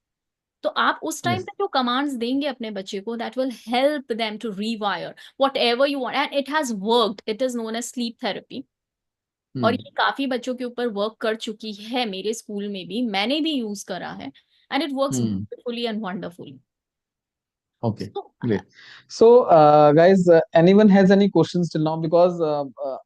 तो आप उस time पे जो commands देंगे अपने बच्चे को, that will help them to rewire whatever you want, and it has worked. It is known as sleep therapy. और ये काफी बच्चों के ऊपर वर्क कर चुकी है, मेरे स्कूल में भी, मैंने भी यूज करा है, and it works beautifully and wonderfully. Okay, great. So, guys, anyone has any questions till now? Because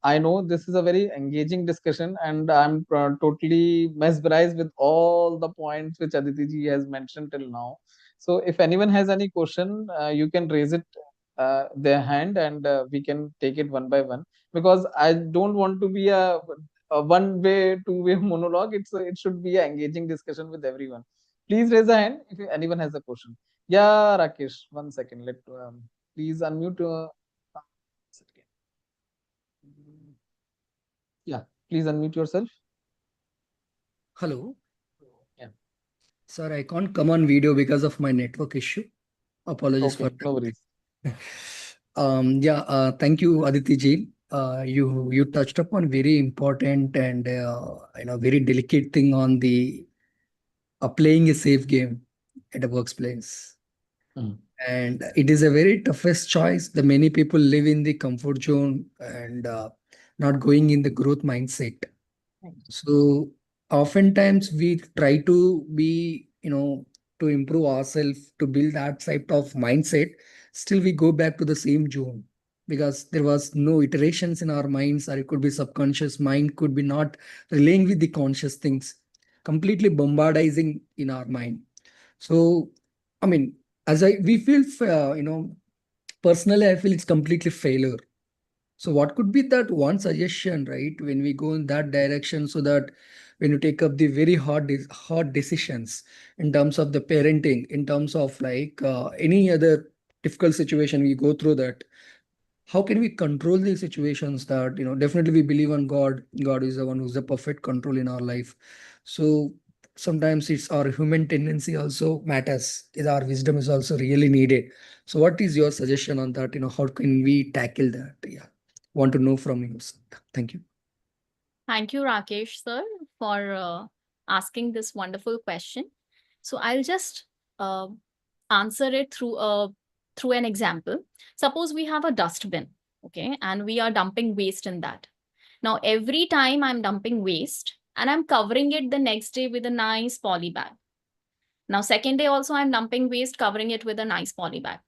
I know this is a very engaging discussion, and I'm totally mesmerized with all the points which Aditi ji has mentioned till now. So, if anyone has any question, you can raise it their hand, and we can take it one by one. Because I don't want to be a one-way, two-way monologue. It should be an engaging discussion with everyone. Please raise a hand if anyone has a question. Yeah, Rakesh, 1 second. Let please unmute. Yeah, please unmute yourself. Hello. Yeah. Sir, I can't come on video because of my network issue. Apologies for that. No worries. Thank you, Aditi ji. You touched upon very important and very delicate thing on the playing a safe game at a workplace. And it is a very toughest choice. The many people live in the comfort zone and not going in the growth mindset. So oftentimes we try to be, to improve ourselves, to build that type of mindset. Still, we go back to the same zone because there was no iterations in our minds, or it could be subconscious mind, could be not relaying with the conscious things, completely bombardizing in our mind. So, I mean, we feel, personally, I feel it's completely failure. So what could be that one suggestion, right, when we go in that direction, so that when you take up the very hard decisions in terms of the parenting, in terms of like any other difficult situation we go through that, how can we control these situations that, definitely we believe on God. God is the one who's the perfect control in our life. So sometimes it's our human tendency also matters. Our wisdom is also really needed. So what is your suggestion on that? How can we tackle that? Yeah. Want to know from you. Thank you. Thank you, Rakesh sir, for asking this wonderful question. So I'll just answer it through an example. Suppose we have a dustbin, okay, and we are dumping waste in that. Now, every time I'm dumping waste and I'm covering it the next day with a nice poly bag. Now, second day also I'm dumping waste, covering it with a nice poly bag.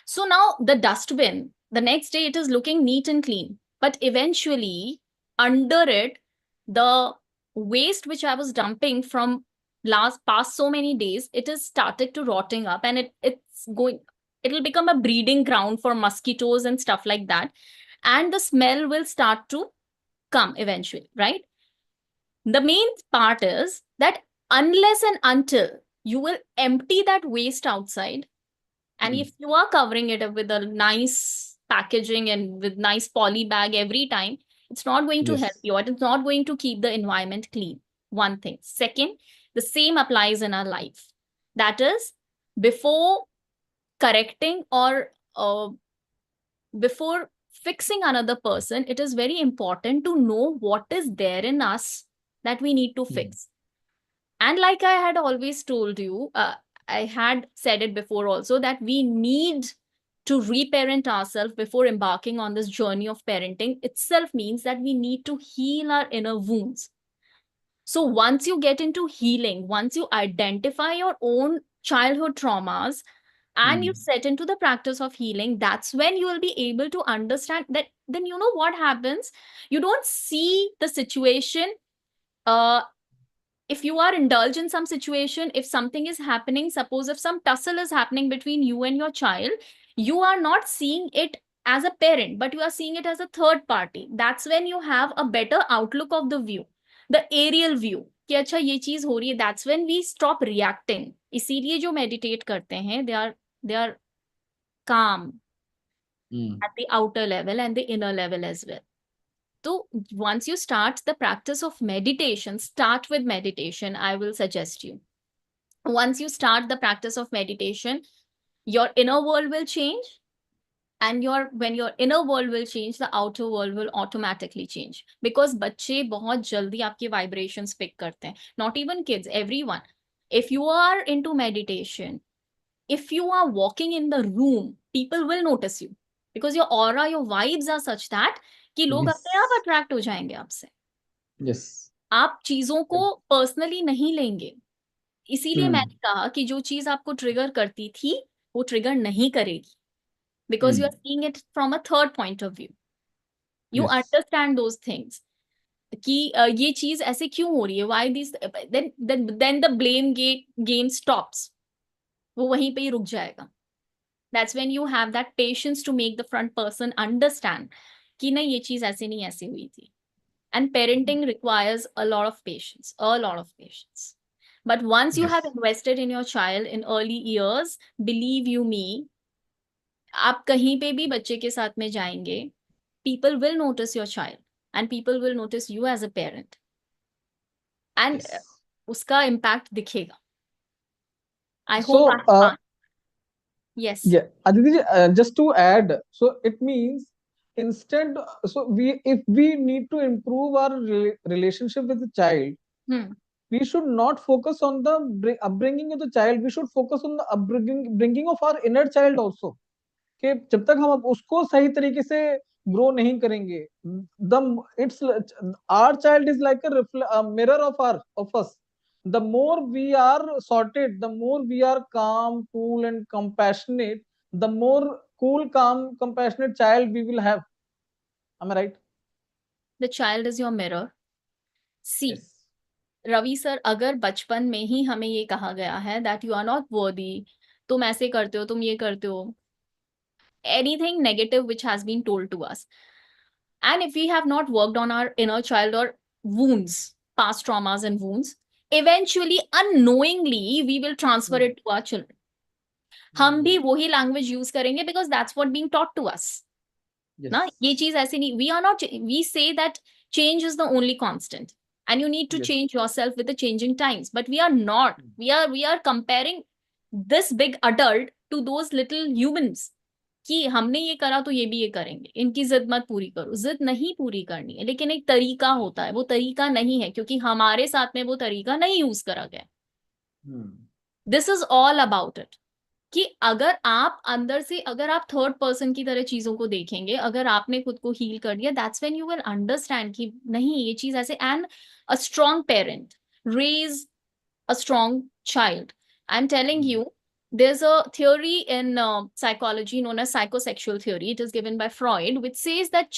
So now the dustbin, the next day it is looking neat and clean, but eventually under it, the waste which I was dumping from past so many days, it has started to rotting up, and it'll become a breeding ground for mosquitoes and stuff like that. And the smell will start to come eventually, right? The main part is that unless and until you will empty that waste outside, and if you are covering it up with a nice packaging and with nice poly bag every time, it's not going to help you, or it's not going to keep the environment clean. One thing. Second, the same applies in our life. That is, before correcting or before fixing another person, it is very important to know what is there in us that we need to fix. And like I had always told you, I had said it before also, that we need to reparent ourselves before embarking on this journey of parenting. Itself means that we need to heal our inner wounds. So once you get into healing, once you identify your own childhood traumas, and you Hmm. set into the practice of healing, that's when you will be able to understand that. Then you know what happens, you don't see the situation. If you are indulged in some situation, if something is happening, suppose if some tussle is happening between you and your child, you are not seeing it as a parent, but you are seeing it as a third party. That's when you have a better outlook of the view, the aerial view, कि अच्छा ये चीज हो रही है. That's when we stop reacting. इसीलिए जो meditate करते हैं, they are calm Hmm. at the outer level and the inner level as well. So once you start the practice of meditation, start with meditation, I will suggest you. Once you start the practice of meditation, your inner world will change, and when your inner world will change, the outer world will automatically change. Because बच्चे बहुत जल्दी आपके vibrations pick करते हैं. Not even kids, everyone. If you are into meditation, if you are walking in the room, people will notice you, because your aura, your vibes are such that कि लोग अपने आप Yes. attract हो जाएंगे आपसे. Yes. आप चीजों को पर्सनली नहीं लेंगे. इसीलिए Hmm. मैंने कहा कि जो चीज आपको ट्रिगर करती थी, वो ट्रिगर नहीं करेगी, because you are Hmm. Seeing it from a third point of view. You Yes. Understand those things कि ये चीज ऐसे क्यों हो रही है, why this, then the blame game stops. वो वहीं पे ही रुक जाएगा. That's when you have that patience to make the front person understand कि नहीं, ये चीज ऐसे नहीं ऐसे हुई थी. And parenting requires a lot of patience, a lot of patience. But once you have Yes. invested in your child in early years, believe you me, आप कहीं पे भी बच्चे के साथ में जाएंगे, people will notice your child, and people will notice you as a parent, and Yes. उसका impact दिखेगा. I hope I So, have answered. Yes. yeah, Aditi, just to add, so it means instead, so if we need to improve our relationship with the child, Hmm. we should not focus on the upbringing of the child. We should focus on the bringing of our inner child also. कि जब तक हम उसको सही तरीके से grow नहीं करेंगे, the it's our child is like a mirror of our of us. The more we are sorted, the more we are calm, cool and compassionate, the more cool, calm, compassionate child we will have. Am I right? The child is your mirror. See, Yes. Ravi sir, अगर बचपन में ही हमें ये कहा गया है that you are not worthy, तुम ऐसे करते हो, तुम ये करते हो, anything negative which has been told to us, and if we have not worked on our inner child or wounds, past traumas and wounds, eventually unknowingly we will transfer it to our children. हम भी वही language use करेंगे, because that's what being taught to us. ना Yes. ये चीज ऐसे नहीं, we are not, we say that change is the only constant, and you need to Yes. change yourself with the changing times, but we are not. We are comparing this big adult to those little humans, कि हमने ये करा तो ये भी ये करेंगे, इनकी जिद मत पूरी करो. जिद नहीं पूरी करनी है, लेकिन एक तरीका होता है, वो तरीका नहीं है क्योंकि हमारे साथ में वो तरीका नहीं यूज करा गया. This is all about it. कि अगर आप अंदर से, अगर आप थर्ड पर्सन की तरह चीजों को देखेंगे, अगर आपने खुद को हील कर दिया, that's when you will understand कि नहीं, ये चीज ऐसे. And a strong parent raise a strong child. I'm telling you, there's a theory in psychology known as psychosexual theory. It is given by Freud, which says that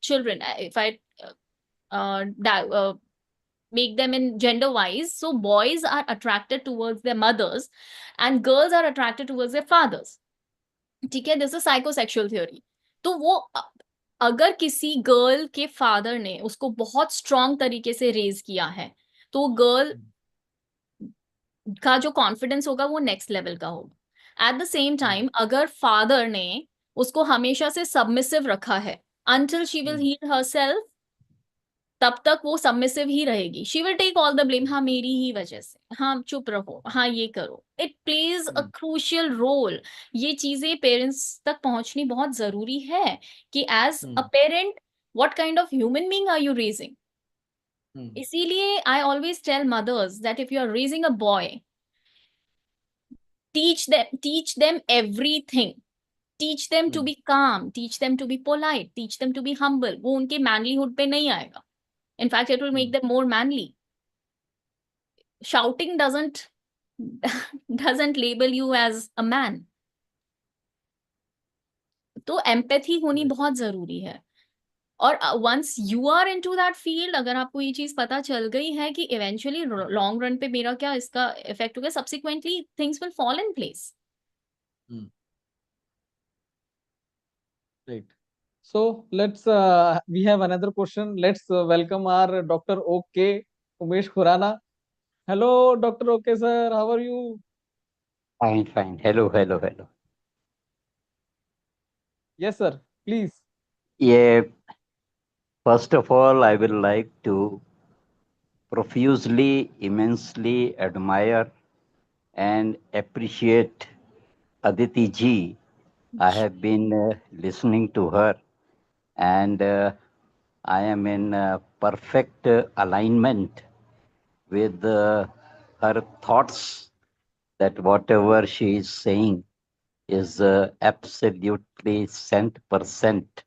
children, if I make them in gender wise, so boys are attracted towards their mothers and girls are attracted towards their fathers. ठीक है, this is psychosexual theory. तो वो अगर किसी girl के father ने उसको बहुत स्ट्रॉन्ग तरीके से रेज किया है, तो गर्ल का जो कॉन्फिडेंस होगा वो नेक्स्ट लेवल का होगा. एट द सेम टाइम अगर फादर ने उसको हमेशा से सबमिसिव रखा है, until she will heal herself, तब तक वो सबमिसिव ही रहेगी. She will take all the blame, हाँ मेरी ही वजह से, हाँ चुप रहो, हाँ ये करो. It plays a crucial role. ये चीजें पेरेंट्स तक पहुंचनी बहुत जरूरी है कि as a parent what kind of human being are you raising. इसीलिए I always tell mothers that if you are raising a boy, teach them everything. Teach them to be calm, teach them to be polite, teach them to be humble. वो उनके manlyhood पे नहीं आएगा. In fact, it will make them more manly. Shouting doesn't doesn't label you as a man. तो empathy होनी Right. बहुत जरूरी है। और once you are into that field, अगर आपको ये चीज पता चल गई है कि इवेंचुअली लॉन्ग रन पे मेरा क्या इसका इफेक्ट होगा, subsequently things will fall in place. Hmm. Right. So let's we have another question. Let's welcome our Dr. OK Umesh Khurana. Hello, Dr. OK sir. How are you? Fine, fine. Hello, hello, hello. Yes, sir. Please. Yeah, first of all, I will like to profusely, immensely admire and appreciate Aditi ji. I have been listening to her, and I am in perfect alignment with her thoughts, that whatever she is saying is absolutely cent%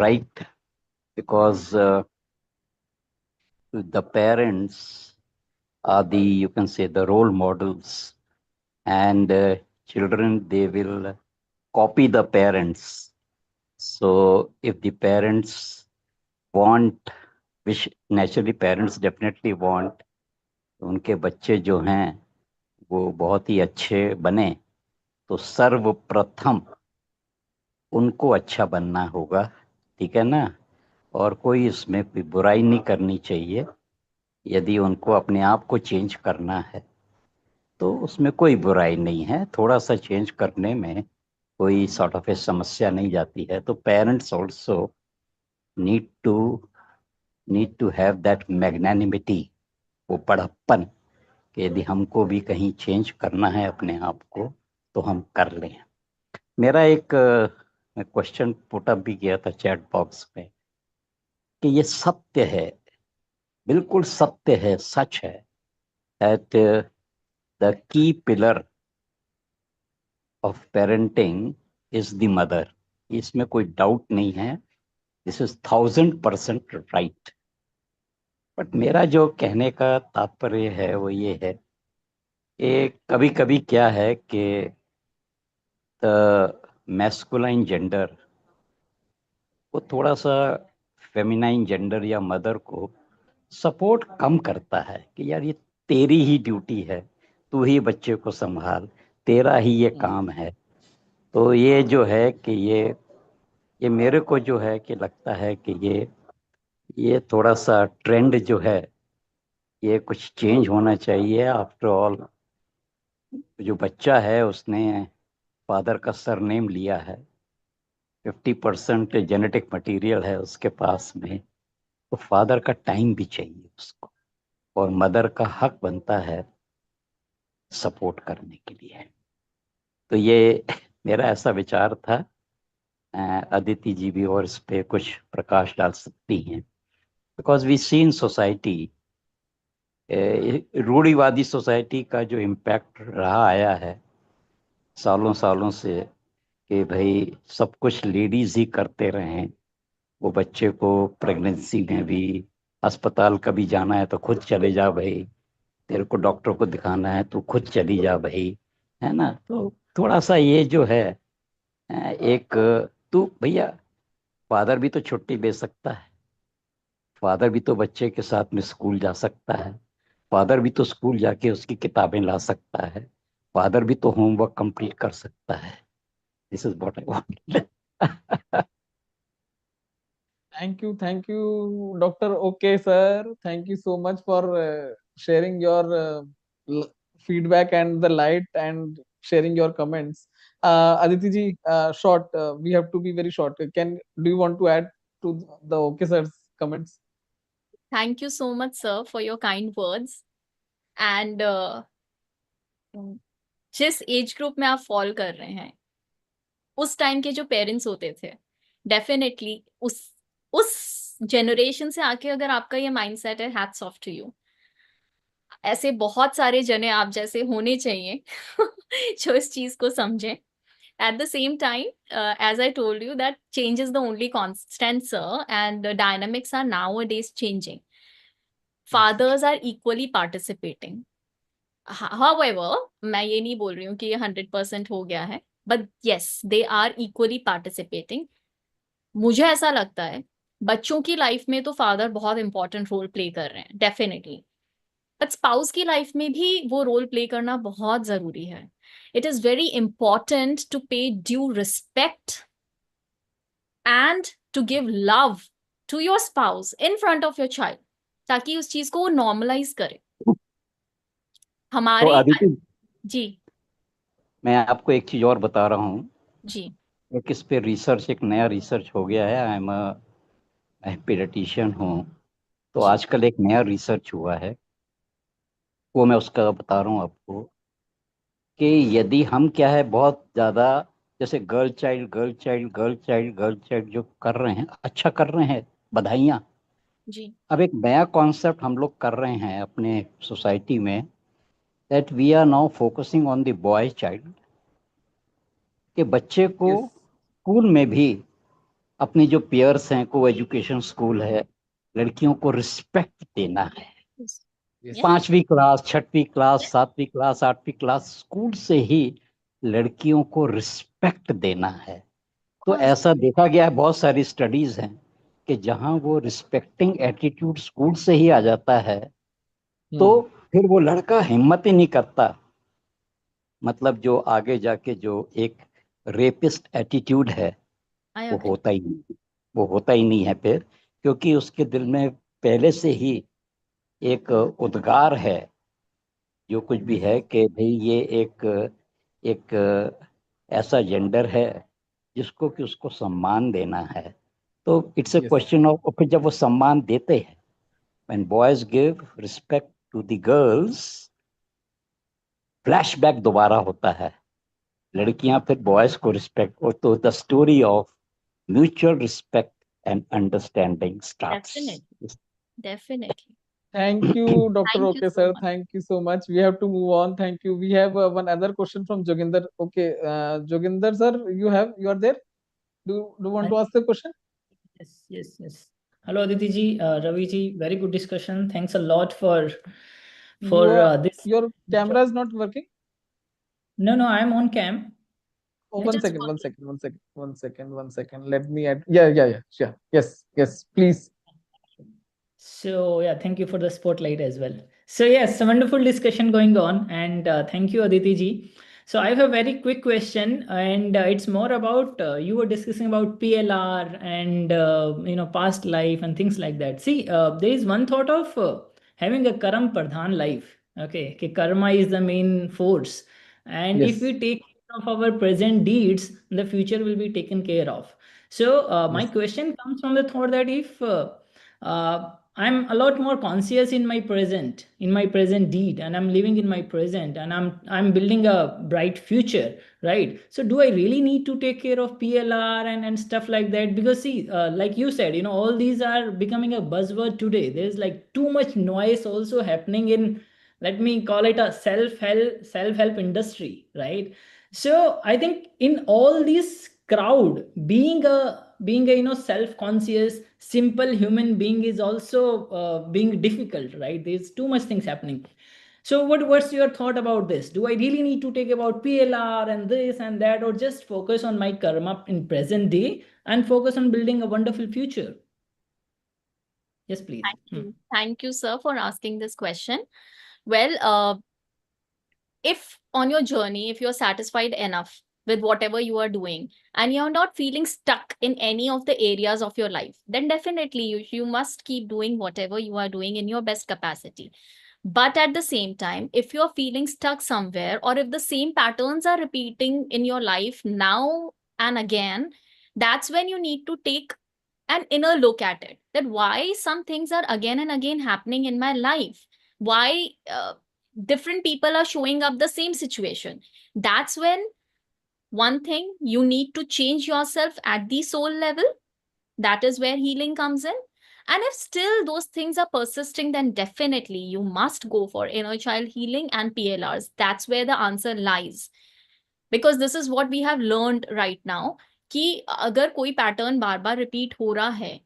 right, because the parents are the, you can say, the role models, and children, they will copy the parents. So if the parents want, which naturally parents definitely want, उनके बच्चे जो हैं वो बहुत ही अच्छे बने, तो सर्वप्रथम उनको अच्छा बनना होगा, ठीक है ना। और कोई इसमें कोई बुराई नहीं करनी चाहिए। यदि उनको अपने आप को चेंज करना है तो उसमें कोई बुराई नहीं है, थोड़ा सा चेंज करने में कोई सॉर्ट ऑफ ए समस्या नहीं जाती है। तो parents also need to need to have that magnanimity, वो बड़प्पन, कि यदि हमको भी कहीं चेंज करना है अपने आप को तो हम कर लें। मेरा एक क्वेश्चन पुट अप भी किया था चैट बॉक्स में कि ये सत्य है, बिल्कुल सत्य है, सच है, that the key pillar of parenting is the mother. इसमें कोई डाउट नहीं है, दिस इज 1000% राइट। बट मेरा जो कहने का तात्पर्य है वो ये है कि कभी कभी क्या है कि द मैस्कुलाइन जेंडर वो थोड़ा सा फेमिनाइन जेंडर या मदर को सपोर्ट कम करता है कि यार ये तेरी ही ड्यूटी है, तू ही बच्चे को संभाल, तेरा ही ये काम है। तो ये जो है कि ये मेरे को जो है कि लगता है कि ये थोड़ा सा ट्रेंड जो है ये कुछ चेंज होना चाहिए। आफ्टर ऑल जो बच्चा है उसने फादर का सरनेम लिया है, 50% जेनेटिक मटेरियल है उसके पास में, तो फादर का टाइम भी चाहिए उसको, और मदर का हक बनता है सपोर्ट करने के लिए। तो ये मेरा ऐसा विचार था। अदिति जी भी और इस पे कुछ प्रकाश डाल सकती हैं, because we see in society, रूढ़िवादी सोसाइटी का जो इम्पैक्ट रहा आया है सालों सालों से, कि भाई सब कुछ लेडीज ही करते रहें। वो बच्चे को प्रेगनेंसी में भी अस्पताल कभी जाना है तो खुद चले जा भाई, तेरे को डॉक्टर को दिखाना है तो खुद चली जा भाई, है ना। तो थोड़ा सा ये जो है एक, तू भैया फादर भी तो छुट्टी ले सकता है, फादर भी तो बच्चे के साथ में स्कूल जा सकता है, फादर भी तो स्कूल जाके उसकी किताबें ला सकता है, फादर भी तो होमवर्क कंप्लीट कर सकता है। This is what I want. Thank you, Dr. OK, sir. Thank you so much for sharing your feedback and the light and sharing your comments. Aditi ji, short. We have to be very short. Do you want to add to the OK sir's comments? Thank you so much, sir, for your kind words. And जिस age group में आप fall कर रहे हैं, उस time के जो parents होते थे, डेफिनेटली उस जनरेशन से आके अगर आपका ये माइंडसेट है, हैट्स ऑफ टू यू। ऐसे बहुत सारे जने आप जैसे होने चाहिए जो इस चीज को समझें। At the same time, as I told you, that change is the only constant, sir, and the dynamics are nowadays changing. Fathers are equally participating. However, मैं ये नहीं बोल रही हूँ कि ये 100% हो गया है, but yes, they are equally participating. मुझे ऐसा लगता है बच्चों की लाइफ में तो फादर बहुत इंपॉर्टेंट रोल प्ले कर रहे हैं, डेफिनेटली, बट स्पाउस की लाइफ में भी वो रोल प्ले करना बहुत जरूरी है. It is very important to pay due respect and to give love to your spouse in front of your child, ताकि उस चीज को वो नॉर्मलाइज करे. तो हमारे अदिति, जी मैं आपको एक चीज और बता रहा हूँ. जी एक इस पे रिसर्च, एक नया रिसर्च हो गया है. मैं पीडियाट्रिशियन हूँ. तो जी आजकल एक नया रिसर्च हुआ है, वो मैं उसका बता रहा हूँ आपको. कि यदि हम क्या है बहुत ज्यादा, जैसे girl child girl child girl child girl child जो कर रहे हैं, अच्छा कर रहे हैं, बधाइयाँ. जी अब एक नया कॉन्सेप्ट हम लोग कर रहे हैं अपने सोसाइटी में, that we are now focusing on the boy child. कि बच्चे को Yes. स्कूल में भी अपने जो पेयर्स हैं, को एजुकेशन स्कूल है, लड़कियों को रिस्पेक्ट देना है. yes, Yes. 5वीं क्लास, 6वीं क्लास, 7वीं क्लास, 8वीं क्लास, स्कूल से ही लड़कियों को रिस्पेक्ट देना है. तो course. ऐसा देखा गया है, बहुत सारी स्टडीज हैं कि जहां वो रिस्पेक्टिंग एटीट्यूड स्कूल से ही आ जाता है, तो फिर वो लड़का हिम्मत ही नहीं करता. मतलब जो आगे जाके जो एक रेपिस्ट एटीट्यूड है, I वो agree. होता ही नहीं. वो होता ही नहीं है फिर, क्योंकि उसके दिल में पहले से ही एक उद्गार है, जो कुछ भी है, कि भाई ये एक एक ऐसा जेंडर है जिसको कि उसको सम्मान देना है. तो it's a Yes. Question of, फिर जब वो सम्मान देते हैं, when boys give respect to the girls, flashback दोबारा होता है. लड़कियां फिर बॉयज को रिस्पेक्ट, और तो the story of mutual respect and understanding starts. Definitely. Definitely. Thank you, Dr. Thank you Okay, so sir. much. Thank you so much. We have to move on. Thank you. We have one other question from Joginder. Okay, Joginder, sir, you are there? Do you want Hi. to ask the question? Yes, yes, yes. Hello, Aditi ji, Ravi ji. Very good discussion. Thanks a lot for this. Your camera is not working. No, no, I'm on cam. Oh, Yeah. one Just second, one one second, one second, one second, one second. Let me add. Yeah. Sure. Yes, yes. Please. So yeah, thank you for the spotlight as well. So yes, a wonderful discussion going on, and thank you, Aditi ji. So I have a very quick question, and it's more about you were discussing about PLR and past life and things like that. See, there is one thought of having a Karam Pradhan life. Okay, okay, karma is the main force, and if Yes. we take care of our present deeds, the future will be taken care of. So my Yes. question comes from the thought that if I'm a lot more conscious in my present deed, and I'm living in my present, and I'm building a bright future, right? So do I really need to take care of PLR and stuff like that? Because see, like you said, all these are becoming a buzzword today. There's like too much noise also happening in, let me call it a self-help industry, right? So I think in all this crowd, being a self-conscious simple human being is also being difficult, right? There's too much things happening. So what's your thought about this? Do I really need to take about PLR and this and that, or just focus on my karma in present day and focus on building a wonderful future? Yes, please. Thank you. Thank you, sir, for asking this question. Well, if on your journey, if you're satisfied enough with whatever you are doing and you're not feeling stuck in any of the areas of your life, then definitely you must keep doing whatever you are doing in your best capacity. But at the same time, if you're feeling stuck somewhere, or if the same patterns are repeating in your life now and again, that's when you need to take an inner look at it, that why some things are again and again happening in my life, why different people are showing up the same situation. That's when one thing, you need to change yourself at the soul level. That is where healing comes in. And if still those things are persisting, then definitely you must go for inner child healing and PLRs. That's where the answer lies. Because this is what we have learned right now, कि अगर कोई pattern बार बार repeat हो रहा है,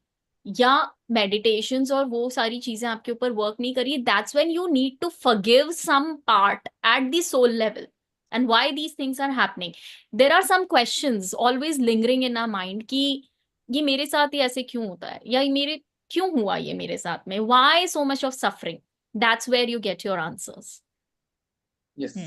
या meditations और वो सारी चीजें आपके ऊपर work नहीं करी, that's when you need to forgive some part at the soul level. And why these things are happening? There are some questions always lingering in our mind कि ये मेरे साथ ही ऐसे क्यों होता है, या ये मेरे क्यों हुआ ये मेरे साथ में, why so much of suffering? That's where you get your answers. Yes.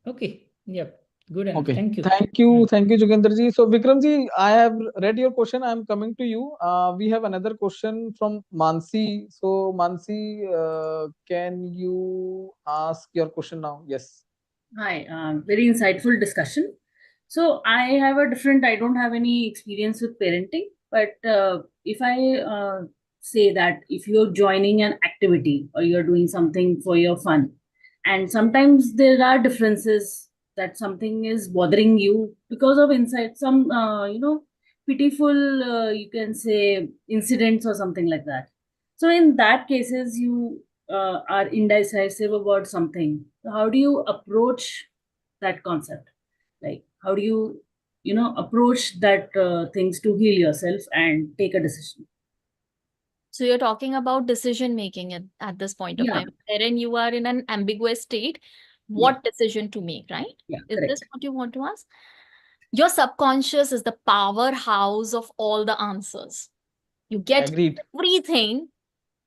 Okay. Yep. Good enough. Okay. Thank you. Thank you, Jogender ji. So Vikram ji, I have read your question. I am coming to you. We have another question from Mansi. So Mansi, can you ask your question now? Yes. Hi, very insightful discussion. So I don't have any experience with parenting, but if I say that if you're joining an activity or you're doing something for your fun, and sometimes there are differences that something is bothering you because of some pitiful, you can say, incidents or something like that. So in that cases, you are indecisive about something. So how do you approach that concept? Like, how do you, approach that things to heal yourself and take a decision? So you're talking about decision making at this point of Yeah. time, wherein you are in an ambiguous state, what decision to make, right? Yeah, Is correct. this what you want to ask? Your subconscious is the powerhouse of all the answers. You get Agreed. everything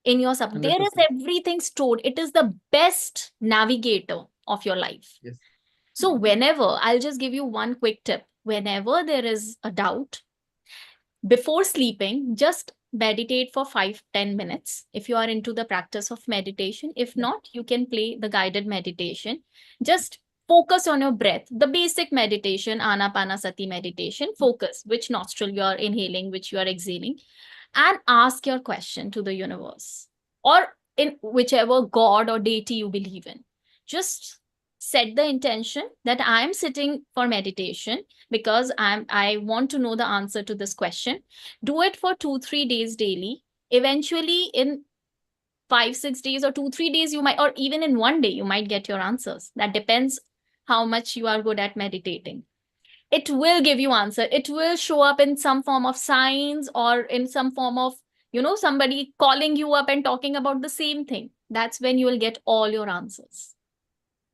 in your sub. There is 100%. everything stored. It is the best navigator of your life. Yes. So whenever, I'll just give you one quick tip. Whenever there is a doubt, before sleeping, just meditate for 5-10 minutes if you are into the practice of meditation. If not, you can play the guided meditation. Just focus on your breath, the basic meditation, anapanasati meditation. Focus which nostril you are inhaling, which you are exhaling, and ask your question to the universe or in whichever god or deity you believe in. Just set the intention that I am sitting for meditation because I want to know the answer to this question. Do it for 2-3 days daily. Eventually, in 5-6 days or 2-3 days, you might, or even in one day, you might get your answers. That depends how much you are good at meditating. It will give you answer. It will show up in some form of signs or in some form of, somebody calling you up and talking about the same thing. That's when you will get all your answers.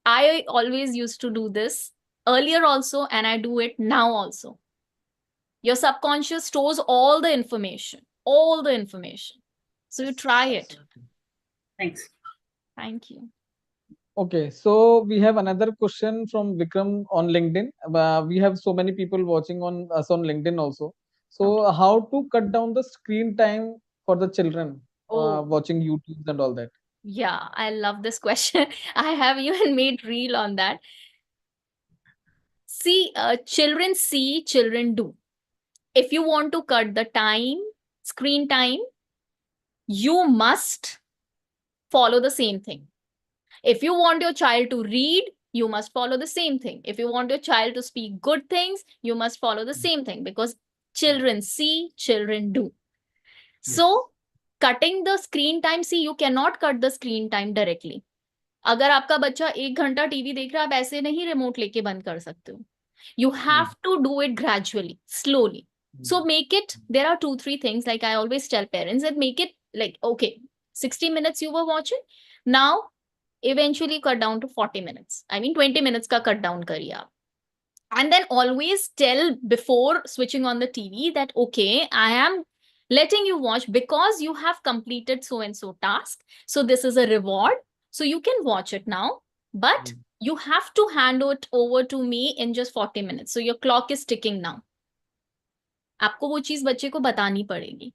I always used to do this earlier also, and I do it now also. Your subconscious stores all the information. So you try it. Thanks. Thank you. Okay, so we have another question from Vikram on LinkedIn. We have so many people watching on us on LinkedIn also. So how to cut down the screen time for the children watching YouTube and all that? Yeah, I love this question. I have even made reel on that. See, children see, children do. If you want to cut the screen time, you must follow the same thing. If you want your child to read, you must follow the same thing. If you want your child to speak good things, you must follow the same thing, because children see, children do. So cutting the screen time, see, you cannot cut the screen time directly. अगर आपका बच्चा 1 घंटा TV देख रहा है, आप ऐसे नहीं रिमोट लेके बंद कर सकते हो. You have to do it gradually, slowly. So make it, there are 2-3 things, like I always tell parents, that make it like, okay, 60 minutes you were watching, now eventually cut down to 40 minutes. I mean 20 minutes ka cut down kariye aap. And then always tell before switching on the TV that, okay, I am letting you watch because you have completed so and so task. So this is a reward. So you can watch it now, but you have to hand it over to me in just 40 minutes. So your clock is ticking now. आपको वो चीज बच्चे को बतानी पड़ेगी.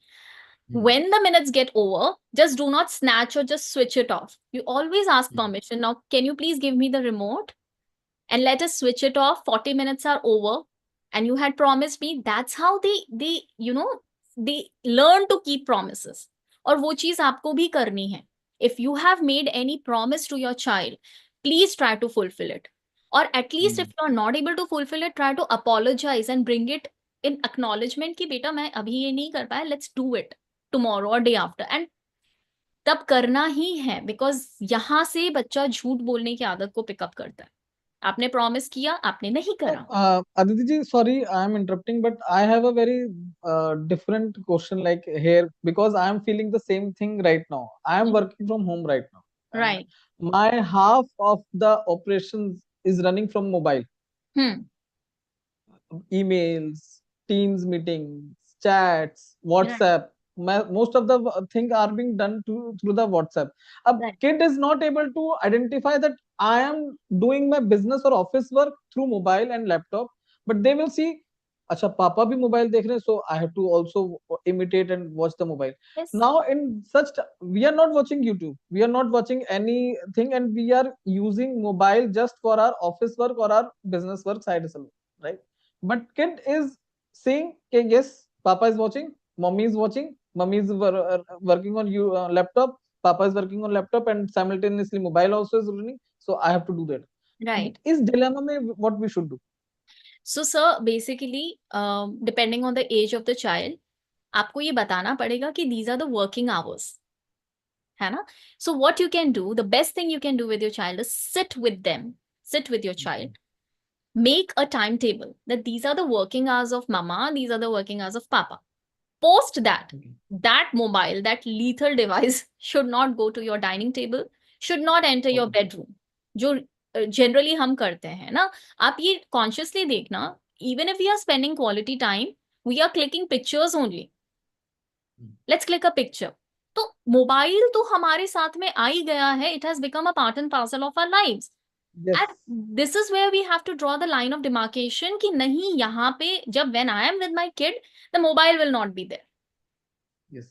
When the minutes get over, just do not snatch or just switch it off. You always ask permission. Now, can you please give me the remote and let us switch it off? 40 minutes are over and you had promised me. That's how they learn to keep promises. और वो चीज आपको भी करनी है. If you have made any promise to your child, please try to fulfill it. Or at least if you are not able to fulfill it, try to apologize and bring it in acknowledgement कि बेटा मैं अभी ये नहीं कर पाया, let's do it tomorrow or day after. And तब करना ही है, because यहाँ से बच्चा झूठ बोलने की आदत को पिकअप करता है. आपने प्रॉमिस किया, आपने नहीं करा. Aditi ji, sorry, I am interrupting, but I have a very different question like here, because I am feeling the same thing right now. I am working from home right now, and Right. my half of the operations is running from mobile. Emails, Teams meetings, chats, WhatsApp. Most of the thing are being done through the WhatsApp. A Right. kid is not able to identify that I am doing my business or office work through mobile and laptop, but they will see, अच्छा पापा भी mobile देख रहे हैं, so I have to also imitate and watch the mobile. Yes. Now in such we are not watching YouTube, we are not watching anything, and we are using mobile just for our office work or our business work side hustle, right? But kid is saying, okay, yes, papa is watching, mommy is watching, mommy is working on you laptop, papa is working on laptop, and simultaneously mobile also is running, so I have to do that. Right. Is dilemma mein what we should do? So sir, basically, depending on the age of the child, आपको ये बताना पड़ेगा कि these are the working hours, है ना? So what you can do, the best thing you can do with your child is sit with them, sit with your child, make a timetable that these are the working hours of mama, these are the working hours of papa. Post that, that mobile, that lethal device should not go to your dining table, should not enter your bedroom. जो generally हम करते हैं ना, आप ये consciously देखना, even if we are spending quality time, we are clicking pictures only. Let's click a picture. तो mobile तो हमारे साथ में आ ही गया है. It has become a part and parcel of our lives. Yes. And this is where we have to draw the line of demarcation कि नहीं, यहाँ पे जब when I am with my kid, the mobile will not be there. Yes.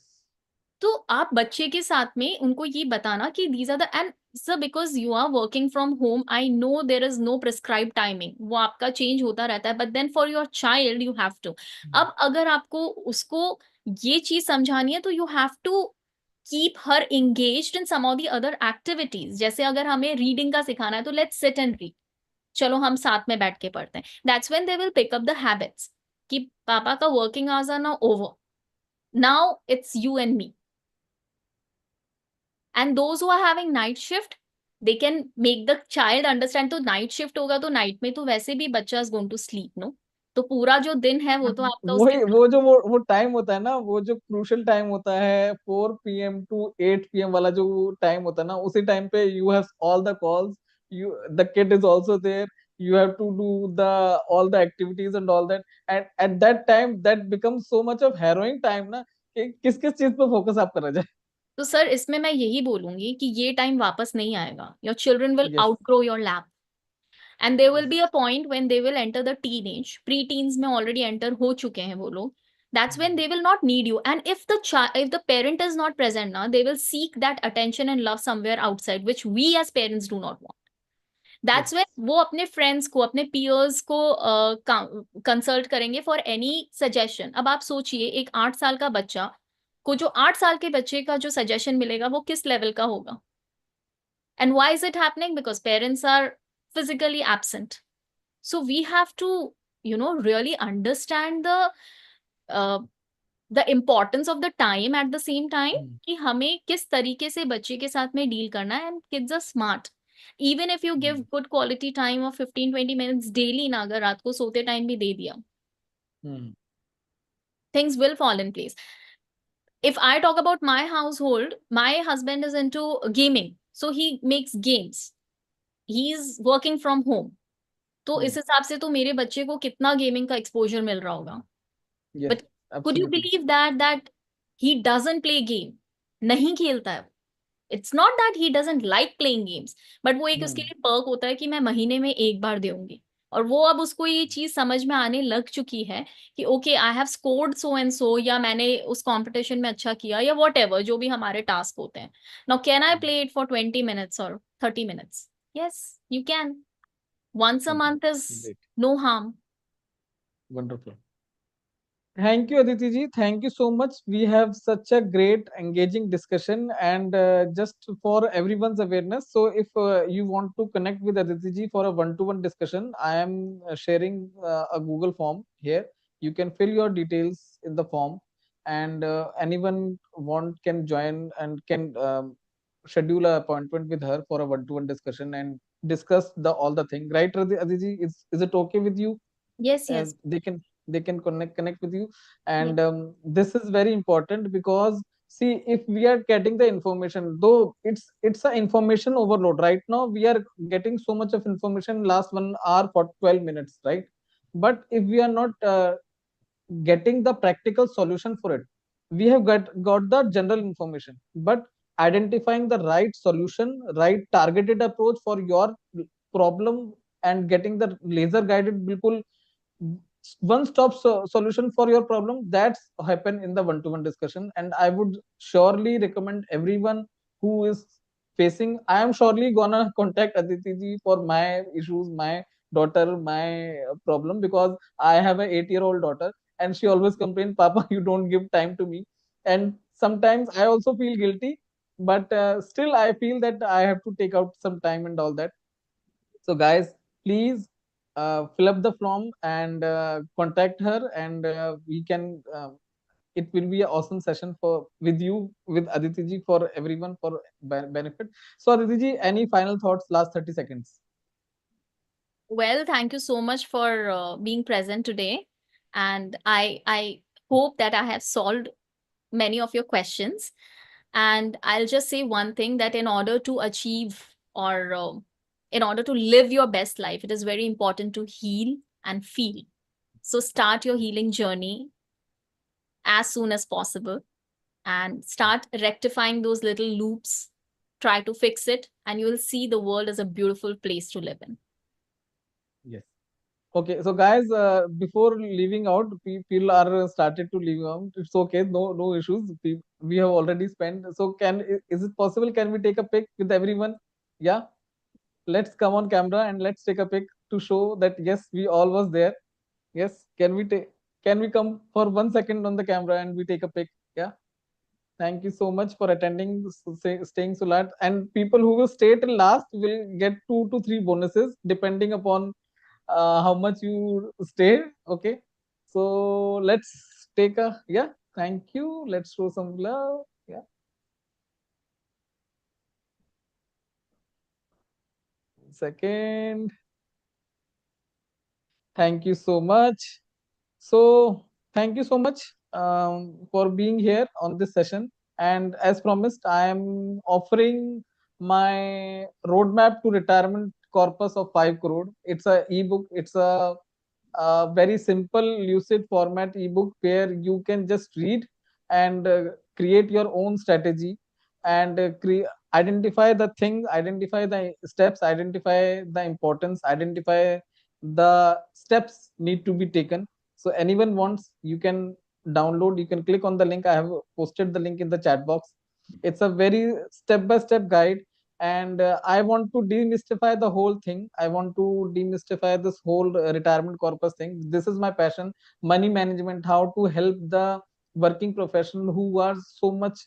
तो आप बच्चे के साथ में उनको ये बताना कि these are the, and sir, because you are working from home, I know there is no prescribed timing, वो आपका change होता रहता है, but then for your child you have to. अब अगर आपको उसको ये चीज समझानी है तो you have to keep her engaged in some of the other activities. जैसे अगर हमें reading का सिखाना है तो let's sit and read. चलो हम साथ में बैठ के पढ़ते हैं. That's when they will pick up the habits कि पापा का working hours are now over. Now it's you and me. And those who are having night shift, they can make the child understand. तो night shift होगा तो night में तो वैसे भी बच्चा is going to sleep, no? तो पूरा जो दिन है वो तो आपका उसके वही वो जो वो टाइम होता है ना, वो जो क्रूशियल टाइम होता है 4 PM to 8 PM वाला जो टाइम होता है ना, उसी टाइम पे you have all the calls, you the kid is also there, you have to do the all the activities and all that, and at that time that becomes so much of harrowing time ना कि किस किस चीज पे focus आप कर रहे हैं. तो सर इसमें मैं यही बोलूंगी कि ये टाइम वापस नहीं आएगा. Your children will Yes. outgrow your lap. And there will be a point when they will enter the teenage. Pre-teens में already enter हो चुके हैं वो लोग. That's when they will not need you. And if the parent is not present now, they will seek that attention and love somewhere outside, which we as parents do not want. That's when वो अपने friends को, अपने peers को consult करेंगे for any suggestion. अब आप सोचिए एक 8 साल का बच्चा को जो 8 साल के बच्चे का जो suggestion मिलेगा वो किस level का होगा? And why is it happening? Because parents are physically absent. So we have to, really understand the importance of the time at the same time कि हमें किस तरीके से बच्चे के साथ में deal करना है. And kids are smart. Even if you give good quality time of 15-20 minutes daily ना, अगर रात को सोते time भी दे दिया, things will fall in place. If I talk about my household, my husband is into gaming. So he makes games. He's working from home. तो इस हिसाब से तो मेरे बच्चे को कितना गेमिंग का एक्सपोजर मिल रहा होगा. Yes, But could you absolutely. believe that he doesn't play game? नहीं खेलता है. It's not that he doesn't like playing games, but वो एक उसके लिए पर्क होता है कि मैं महीने में एक बार दूंगी. और वो अब उसको ये चीज समझ में आने लग चुकी है कि okay I have scored so and so, या मैंने उस कंपटीशन में अच्छा किया, या वॉट एवर जो भी हमारे टास्क होते हैं. Now can I play it for 20 minutes or 30 minutes? Yes, you can. Once a month is Great. no harm. Wonderful. Thank you, Aditi ji. Thank you so much. We have such a great, engaging discussion, and just for everyone's awareness. So, if you want to connect with Aditi ji for a one-to-one discussion, I am sharing a Google form here. You can fill your details in the form, and anyone can join and can schedule an appointment with her for a one-to-one discussion and discuss all the thing. Right, Aditi ji? Is it okay with you? Yes, yes. They can. they can connect with you. And this is very important, because see, if we are getting the information, though it's a information overload right now, we are getting so much of information last 1 hour for 12 minutes, right? But if we are not getting the practical solution for it, we have got the general information, but identifying the right solution, right targeted approach for your problem, and getting the laser guided bilkul one stop solution for your problem, that's happen in the one to one discussion. And I would surely recommend everyone who is facing, I am surely gonna contact Aditi ji for my issues, my daughter, my problem, because I have a 8-year-old daughter, and she always complain, papa, you don't give time to me. And sometimes I also feel guilty, but still I feel that I have to take out some time and all that. So guys, please fill up the form and contact her, and we can. It will be an awesome session for with you, with Aditi ji, for everyone, for benefit. So Aditi ji, any final thoughts? Last 30 seconds. Well, thank you so much for being present today, and I hope that I have solved many of your questions. And I'll just say one thing, that in order to achieve, or in order to live your best life, it is very important to heal and feel. So start your healing journey as soon as possible and start rectifying those little loops. Try to fix it, and you will see the world as a beautiful place to live in. Yes. Okay, so guys, before leaving out, people are started to leave out. It's okay, no issues. We have already spent. So is it possible? Can we take a pic with everyone? Yeah, let's come on camera and let's take a pic to show that yes, we all was there. Yes, can we come for 1 second on the camera and we take a pic? Yeah. Thank you so much for attending, staying so late. And people who will stay till last will get 2 to 3 bonuses depending upon how much you stay. Okay, so let's take a, yeah, thank you, let's show some love. Yeah, second, thank you so much. So thank you so much for being here on this session. And as promised, I am offering my roadmap to retirement corpus of 5 crore. It's a ebook. It's a very simple lucid format ebook where you can just read and create your own strategy, and identify the thing, identify the steps, identify the importance, identify the steps need to be taken. So anyone wants, you can download, you can click on the link. I have posted the link in the chat box. It's a very step by step guide, and I want to demystify the whole thing. I want to demystify this whole retirement corpus thing. This is my passion, money management, how to help the working professional who are so much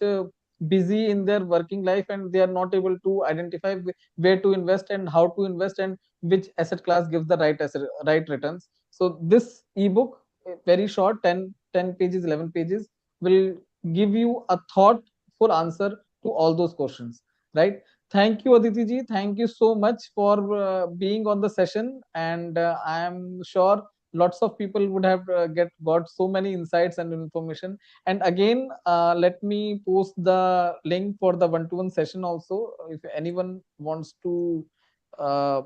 busy in their working life, and they are not able to identify where to invest and how to invest, and which asset class gives the right returns. So this ebook, very short, 10 pages, 11 pages, will give you a thoughtful answer to all those questions, right? Thank you, Aditi ji. Thank you so much for being on the session. And I am sure lots of people would have got so many insights and information. And again, let me post the link for the one-to-one session also. If anyone wants to uh,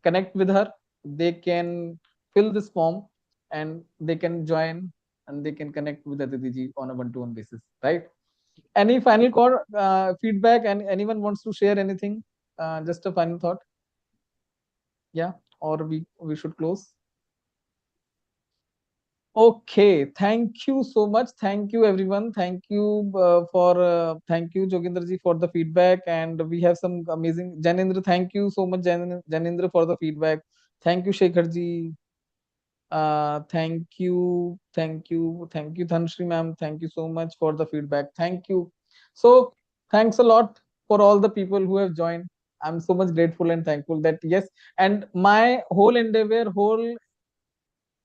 connect with her, they can fill this form and they can join, and they can connect with Aditi ji on a one-to-one basis, right? Any final call, feedback, and anyone wants to share anything? Just a final thought. Yeah, or we should close. Okay, thank you so much. Thank you, everyone. Thank you thank you, Joginder ji, for the feedback. And we have some amazing Janindra. Thank you so much, Janindra, for the feedback. Thank you, Shekhar ji. Thank you, Dhanshri ma'am. Thank you so much for the feedback. Thank you. So thanks a lot for all the people who have joined. I'm so much grateful and thankful that yes, and my whole endeavor, whole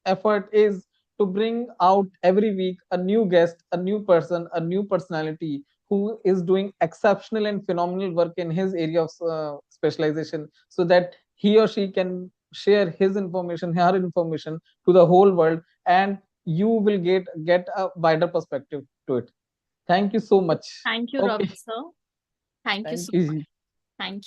effort is to bring out every week a new guest, a new person, a new personality who is doing exceptional and phenomenal work in his area of specialization, so that he or she can share his information, her information to the whole world, and you will get a wider perspective to it. Thank you so much. Thank you, Okay. Ravi sir. Thank you Thank so you. much. Thank you.